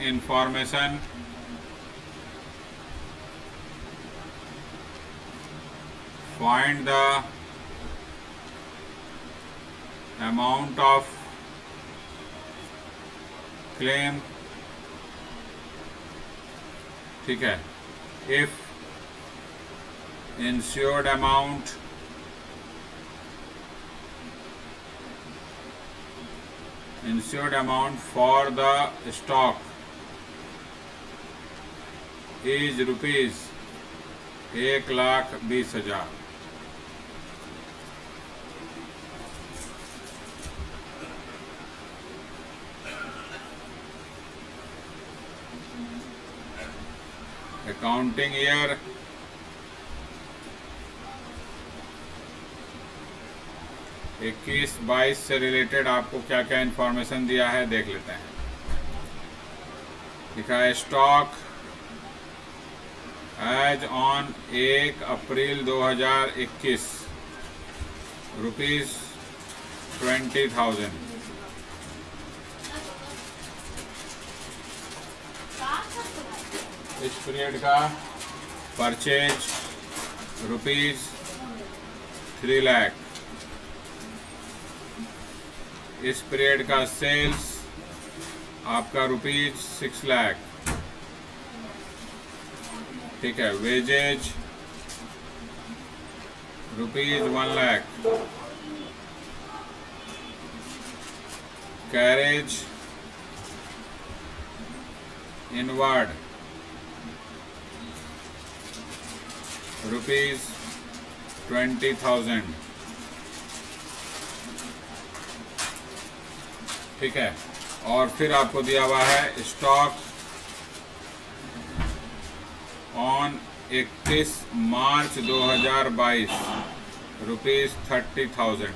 S1: information, find the amount of claim, ठीक है, if insured amount for the stock is rupees 1,20,000। Accounting year 21-22 से related आपको क्या क्या information दिया है देख लेते हैं। लिखा है, stock as on 1 April 2021 rupees 20,000। इस पीरियड का परचेज रुपीज 3 लाख। इस पीरियड का सेल्स आपका रुपीज 6 लाख। ठीक है, wages rupees 1 lakh. Carriage inward rupees 20,000। ठीक है, और फिर आपको दिया हुआ है स्टॉक ऑन 31 मार्च 2022 रुपीज 30,000।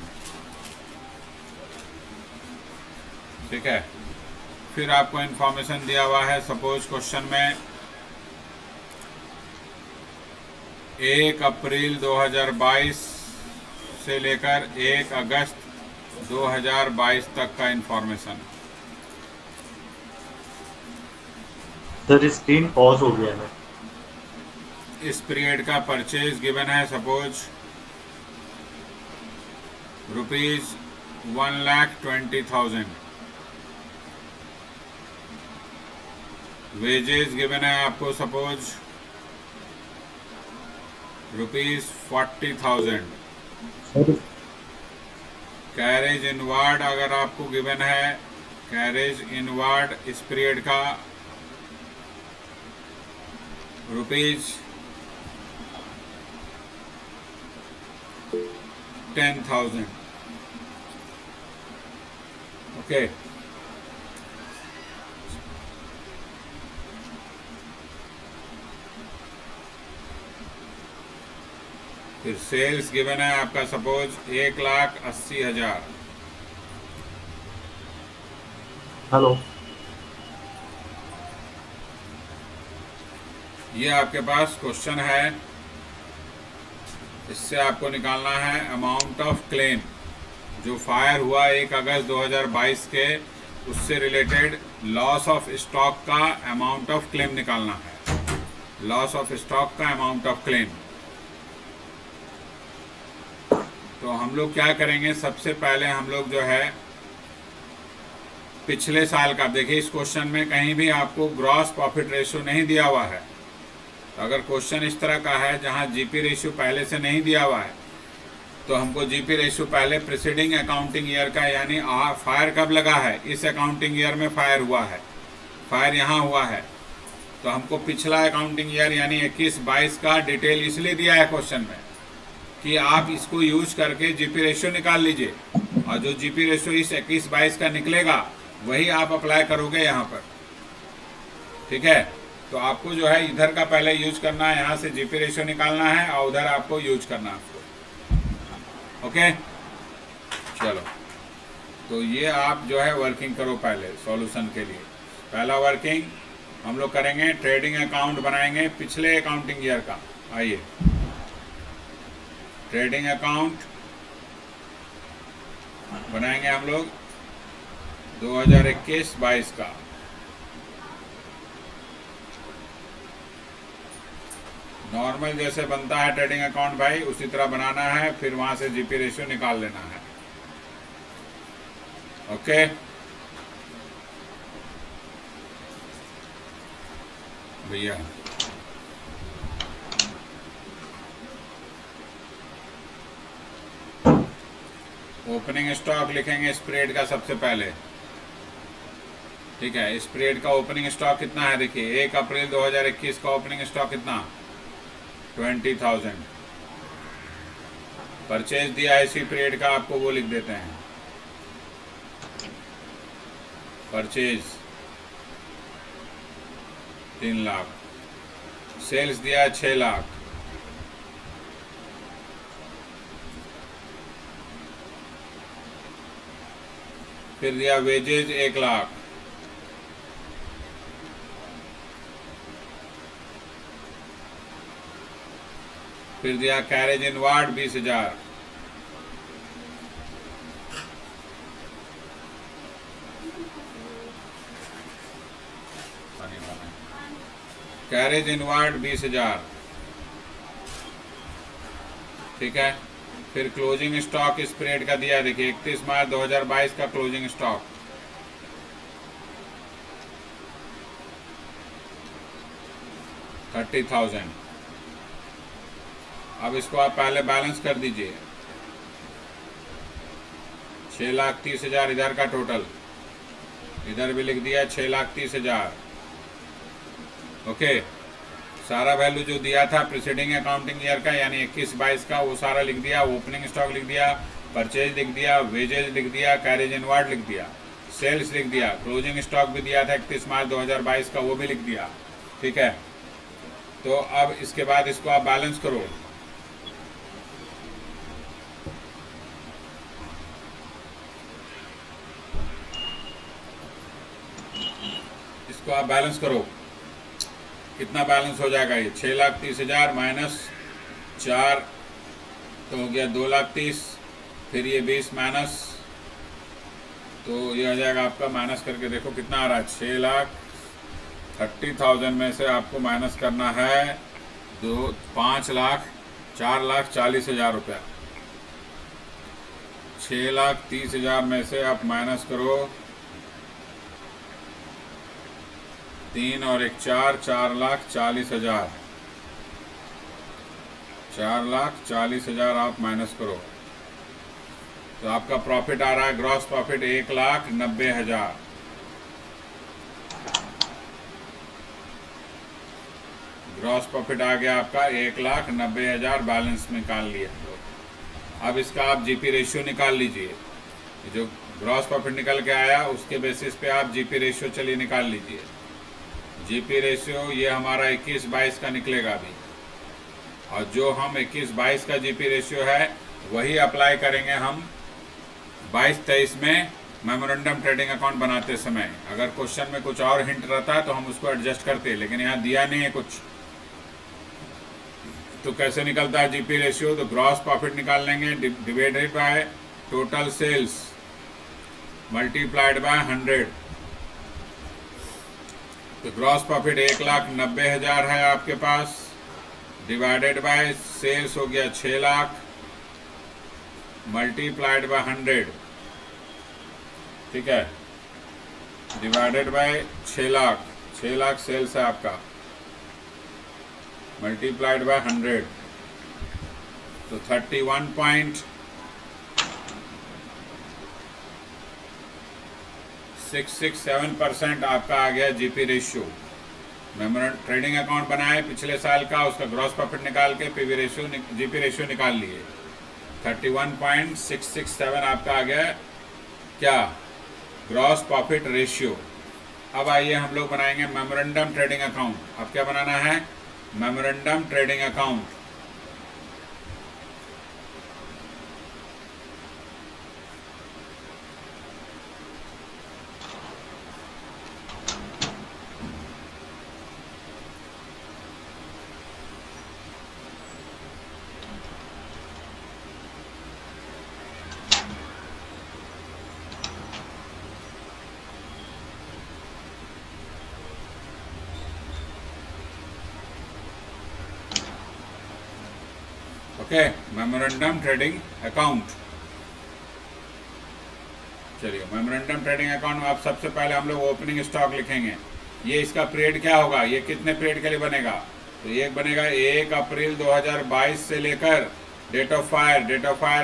S1: ठीक है, फिर आपको इंफॉर्मेशन दिया हुआ है, सपोज क्वेश्चन में 1 अप्रैल 2022 से लेकर 1 अगस्त 2022 तक का इंफॉर्मेशन।
S2: सर स्क्रीन पॉज हो गया है।
S1: इस पीरियड का परचेज गिवन है, सपोज रुपीज 1,20,000। वेजेस गिवन है आपको, सपोज रुपीज 40,000। कैरेज इनवार्ड अगर आपको गिवन है, कैरेज इनवार्ड इस पीरियड का रुपीज 10,000. ओके, फिर सेल्स गिवन है आपका सपोज 1,80,000.
S2: हेलो,
S1: ये आपके पास क्वेश्चन है, इससे आपको निकालना है अमाउंट ऑफ क्लेम जो फायर हुआ 1 अगस्त 2022 के, उससे रिलेटेड लॉस ऑफ स्टॉक का अमाउंट ऑफ क्लेम निकालना है. लॉस ऑफ स्टॉक का अमाउंट ऑफ क्लेम. तो हम लोग क्या करेंगे, सबसे पहले हम लोग जो है पिछले साल का, देखिए इस क्वेश्चन में कहीं भी आपको ग्रॉस प्रॉफिट रेशियो नहीं दिया हुआ है. तो अगर क्वेश्चन इस तरह का है जहां जीपी रेशियो पहले से नहीं दिया हुआ है, तो हमको जीपी रेशियो पहले प्रीसीडिंग अकाउंटिंग ईयर का, यानी फायर कब लगा है, इस अकाउंटिंग ईयर में फायर हुआ है, फायर यहाँ हुआ है, तो हमको पिछला अकाउंटिंग ईयर यानी 21-22 का डिटेल इसलिए दिया है क्वेश्चन में कि आप इसको यूज करके जीपी रेशियो निकाल लीजिए, और जो जीपी रेशियो इस 21-22 का निकलेगा वही आप अप्लाई करोगे यहाँ पर. ठीक है, तो आपको जो है इधर का पहले यूज करना है, यहाँ से जीपी रेशियो निकालना है और उधर आपको यूज करना है उसको. ओके, चलो, तो ये आप जो है वर्किंग करो पहले सॉल्यूशन के लिए. पहला वर्किंग हम लोग करेंगे, ट्रेडिंग अकाउंट बनाएंगे पिछले अकाउंटिंग ईयर का. आइए, ट्रेडिंग अकाउंट बनाएंगे हम लोग 2021-22 का. नॉर्मल जैसे बनता है ट्रेडिंग अकाउंट भाई, उसी तरह बनाना है, फिर वहां से जीपी रेशियो निकाल लेना है. ओके, भैया ओपनिंग स्टॉक लिखेंगे स्प्रेड का सबसे पहले. ठीक है, स्प्रेड का ओपनिंग स्टॉक कितना है, देखिए 1 अप्रैल 2021 का ओपनिंग स्टॉक कितना, 20,000. परचेज दिया है इसी पीरियड का, आपको वो लिख देते हैं परचेज 3 लाख. सेल्स दिया है 6 लाख. फिर दिया वेजेज 1 लाख. फिर दिया कैरेज इनवार्ड 20,000. Carriage inward 20,000. ठीक है, फिर क्लोजिंग स्टॉक इस पीरियड का दिया, देखिए 31 मार्च 2022 का क्लोजिंग स्टॉक 30,000. अब इसको आप पहले बैलेंस कर दीजिए. 6,30,000 इधर का टोटल, इधर भी लिख दिया 6,30,000. ओके, सारा वैल्यू जो दिया था प्रीसीडिंग अकाउंटिंग ईयर का यानी 21-22 का, वो सारा लिख दिया. ओपनिंग स्टॉक लिख दिया, परचेज लिख दिया, वेजेज लिख दिया, कैरेज इनवार्ड लिख दिया, सेल्स लिख दिया, क्लोजिंग स्टॉक भी दिया था 31 मार्च 2022 का, वो भी लिख दिया. ठीक है, तो अब इसके बाद इसको आप बैलेंस करो. इसको आप बैलेंस करो, कितना बैलेंस हो जाएगा ये, 6,30,000 माइनस 4 तो हो गया 2,30,000. फिर ये 20 माइनस, तो ये आ जाएगा आपका, माइनस करके देखो कितना आ रहा है, 6,30,000 में से आपको माइनस करना है 4,40,000 रुपया. 6,30,000 में से आप माइनस करो 3 और 1 4, 4,40,000. 4,40,000 आप माइनस करो तो आपका प्रॉफिट आ रहा है, ग्रॉस प्रॉफिट 1,90,000. ग्रॉस प्रॉफिट आ गया आपका 1,90,000. बैलेंस निकाल लिए हम लोग. अब इसका आप जीपी रेशियो निकाल लीजिए, जो ग्रॉस प्रॉफिट निकल के आया उसके बेसिस पे आप जीपी रेशियो चलिए निकाल लीजिए। जीपी रेशियो ये हमारा 21-22 का निकलेगा अभी, और जो हम 21-22 का जीपी रेशियो है वही अप्लाई करेंगे हम 22-23 में मेमोरेंडम ट्रेडिंग अकाउंट बनाते समय। अगर क्वेश्चन में कुछ और हिंट रहता तो हम उसको एडजस्ट करते, लेकिन यहाँ दिया नहीं है कुछ। तो कैसे निकलता है जीपी रेशियो? तो ग्रॉस प्रॉफिट निकाल लेंगे divided by total sales multiplied by 100। तो ग्रॉस प्रॉफिट 1,90,000 है आपके पास, डिवाइडेड बाय सेल्स हो गया 6 लाख मल्टीप्लाइड बाय 100। ठीक है, divided by 6 lakh, 6 lakh sales है आपका, मल्टीप्लाइड बाय 100। तो 31.667% आपका आ गया GP ratio. Memorandum trading account बनाए पिछले साल का, उसका ग्रॉस प्रॉफिट निकाल के पीवी रेशियो जीपी रेशियो निकाल लिए। 31.667 आपका आ गया क्या? Gross profit ratio. अब आइए हम लोग बनाएंगे मेमोरेंडम ट्रेडिंग अकाउंट। अब क्या बनाना है? Memorandum trading account. Okay, memorandum trading account. चलिए, मेमोरेंडम ट्रेडिंग अकाउंट में आप सबसे पहले हम लोग ओपनिंग स्टॉक लिखेंगे। ये इसका पीरियड क्या होगा? ये कितने पीरियड के लिए बनेगा? तो एक बनेगा 1 अप्रैल 2022 से लेकर डेट ऑफ फायर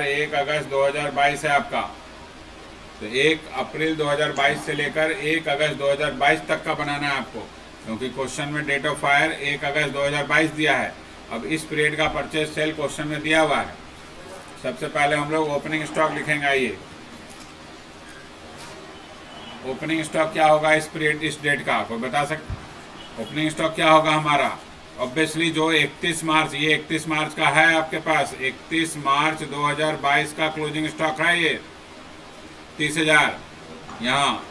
S1: 1 अगस्त 2022 है आपका। तो 1 अप्रैल 2022 से लेकर 1 अगस्त 2022 तक का बनाना है आपको, क्योंकि क्वेश्चन में डेट ऑफ फायर 1 अगस्त 2022 दिया है। अब इस पीरियड का परचेज सेल क्वेश्चन में दिया हुआ है। सबसे पहले हम लोग ओपनिंग स्टॉक लिखेंगे। आइए, ओपनिंग स्टॉक क्या होगा इस पीरियड, इस डेट का कोई बता सकते? ओपनिंग स्टॉक क्या होगा हमारा? ऑब्वियसली जो 31 मार्च, ये 31 मार्च का है आपके पास, 31 मार्च 2022 का क्लोजिंग स्टॉक है ये 30,000। यहाँ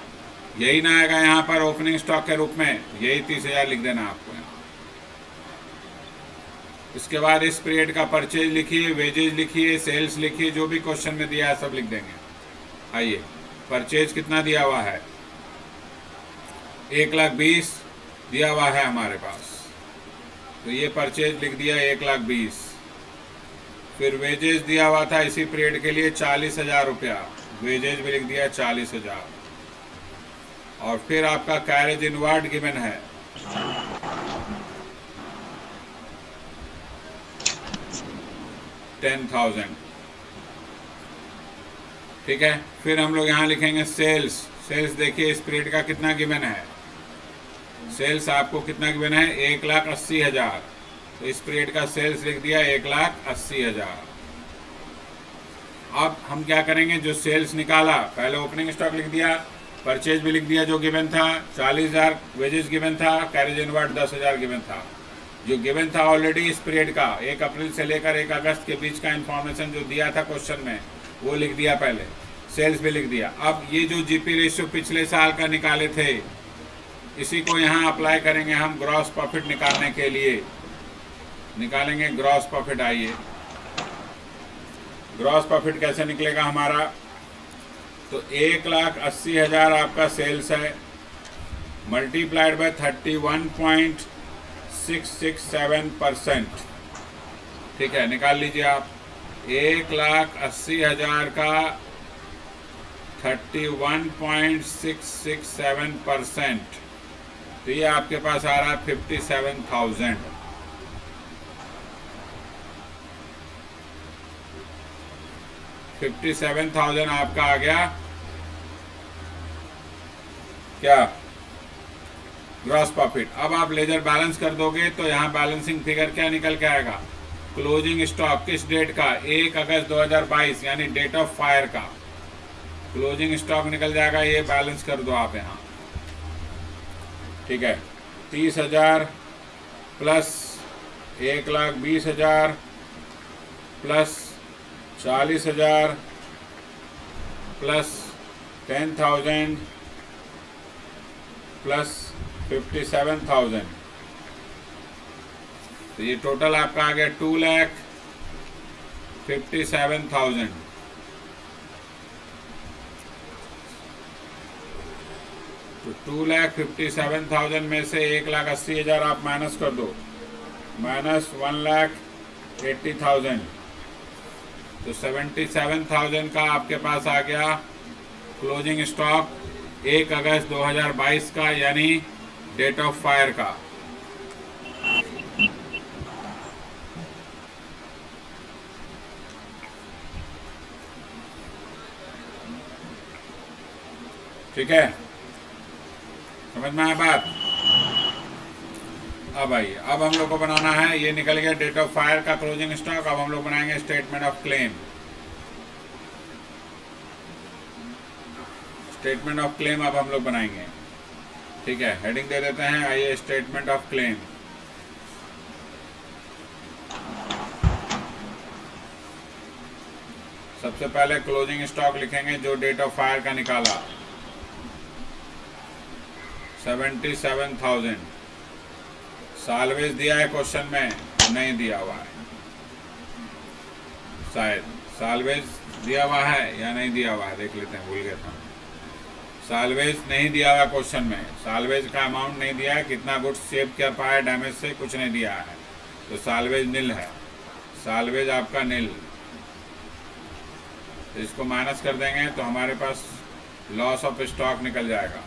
S1: यही ना आएगा यहाँ पर ओपनिंग स्टॉक के रूप में, यही 30,000 लिख देना आपको यहाँ। इसके बाद इस पीरियड का परचेज लिखिए, वेजेज लिखिए, सेल्स लिखिए, जो भी क्वेश्चन में दिया है सब लिख देंगे। आइए, परचेज कितना दिया हुआ है? 1,20,000 दिया हुआ है हमारे पास, तो ये परचेज लिख दिया 1,20,000। फिर वेजेज दिया हुआ था इसी पीरियड के लिए 40,000 रुपया, वेजेज भी लिख दिया 40,000। और फिर आपका कैरेज इनवर्ड गिवन है 10,000। ठीक है, फिर हम लोग यहाँ लिखेंगे सेल्स। सेल्स देखिए इस पीरियड का कितना गिवन है? सेल्स आपको कितना गिवन है? 1,80,000। तो इस पीरियड का सेल्स लिख दिया 1,80,000। अब हम क्या करेंगे? जो सेल्स निकाला, पहले ओपनिंग स्टॉक लिख दिया, परचेज भी लिख दिया जो गिवन था 40,000, वेजेस गिवन था, कैरेज इनवर्ड 10,000 गिवन था। जो गिवन था ऑलरेडी इस पीरियड का 1 अप्रैल से लेकर 1 अगस्त के बीच का इंफॉर्मेशन जो दिया था क्वेश्चन में, वो लिख दिया पहले, सेल्स भी लिख दिया। अब ये जो जीपी रेशियो पिछले साल का निकाले थे, इसी को यहाँ अप्लाई करेंगे हम ग्रॉस प्रॉफिट निकालने के लिए। निकालेंगे ग्रॉस प्रॉफिट। आइए, ग्रॉस प्रॉफिट कैसे निकलेगा हमारा? तो 1,80,000 आपका सेल्स है, मल्टीप्लाइड बाय 31.667%। ठीक है, निकाल लीजिए आप। 1,80,000 का 31.667%, तो ये आपके पास आ रहा है 57,000। 57,000 आपका आ गया क्या? Gross profit. अब आप लेजर बैलेंस कर दोगे तो यहाँ बैलेंसिंग फिगर क्या निकल के आएगा? क्लोजिंग स्टॉक किस डेट का, 1 अगस्त 2022 यानी डेट ऑफ फायर का क्लोजिंग स्टॉक निकल जाएगा। ये बैलेंस कर दो आप यहाँ, ठीक है। 30,000 प्लस 1,20,000 प्लस 40,000 प्लस 10,000 प्लस 57,000, तो ये टोटल आपका आ गया 2,57,000। तो 2,57,000 में से 1,80,000 आप माइनस कर दो, माइनस 1,80,000, तो 77,000 का आपके पास आ गया क्लोजिंग स्टॉक 1 अगस्त 2022 का यानी डेट ऑफ फायर का। ठीक है, समझ में आया बात। अब आइए, अब हम लोग को बनाना है, ये निकल गया डेट ऑफ फायर का क्लोजिंग स्टॉक। अब हम लोग बनाएंगे statement of claim. Statement of claim अब हम लोग बनाएंगे, ठीक है। हेडिंग दे देते हैं, आइए स्टेटमेंट ऑफ क्लेम। सबसे पहले क्लोजिंग स्टॉक लिखेंगे जो डेट ऑफ फायर का निकाला, 77,000। सालवेज दिया है क्वेश्चन में, नहीं दिया हुआ है, शायद सालवेज दिया हुआ है या नहीं दिया हुआ है, देख लेते हैं, भूल गया था। सालवेज नहीं दिया हुआ क्वेश्चन में, सालवेज का अमाउंट नहीं दिया है, कितना गुड्स सेव कर पाया डैमेज से, कुछ नहीं दिया है, तो सालवेज नील है, सालवेज आपका नील। तो इसको माइनस कर देंगे तो हमारे पास लॉस ऑफ स्टॉक निकल जाएगा।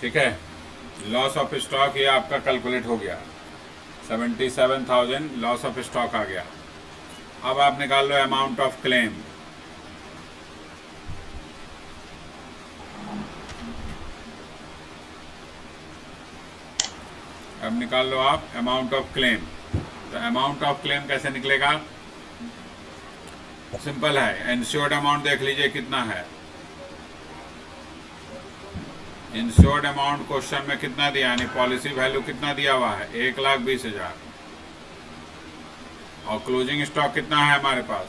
S1: ठीक है, लॉस ऑफ स्टॉक ये आपका कैलकुलेट हो गया, 77,000 लॉस ऑफ स्टॉक आ गया। अब आप निकाल लो अमाउंट ऑफ क्लेम। अब निकाल लो आप अमाउंट ऑफ क्लेम। तो अमाउंट ऑफ क्लेम कैसे निकलेगा, सिंपल है। इंश्योर्ड अमाउंट देख लीजिए कितना है, इंश्योर्ड अमाउंट क्वेश्चन में कितना दिया, यानी पॉलिसी वैल्यू कितना दिया हुआ है, 1,20,000। और क्लोजिंग स्टॉक कितना है हमारे पास,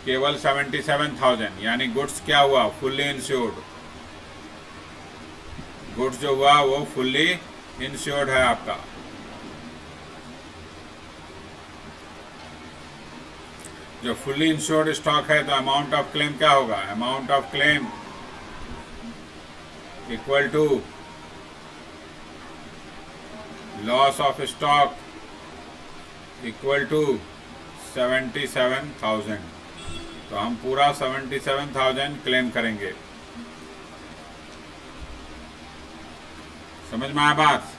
S1: केवल 77,000, यानी गुड्स क्या हुआ, फुल्ली इंश्योर्ड। गुड्स जो हुआ वो फुल्ली इंश्योर्ड है आपका। जो फुल्ली इंश्योर्ड स्टॉक है तो अमाउंट ऑफ क्लेम क्या होगा, amount of claim equal to loss of stock equal to 77,000। तो हम पूरा 77,000 क्लेम करेंगे। समझ में आया बात।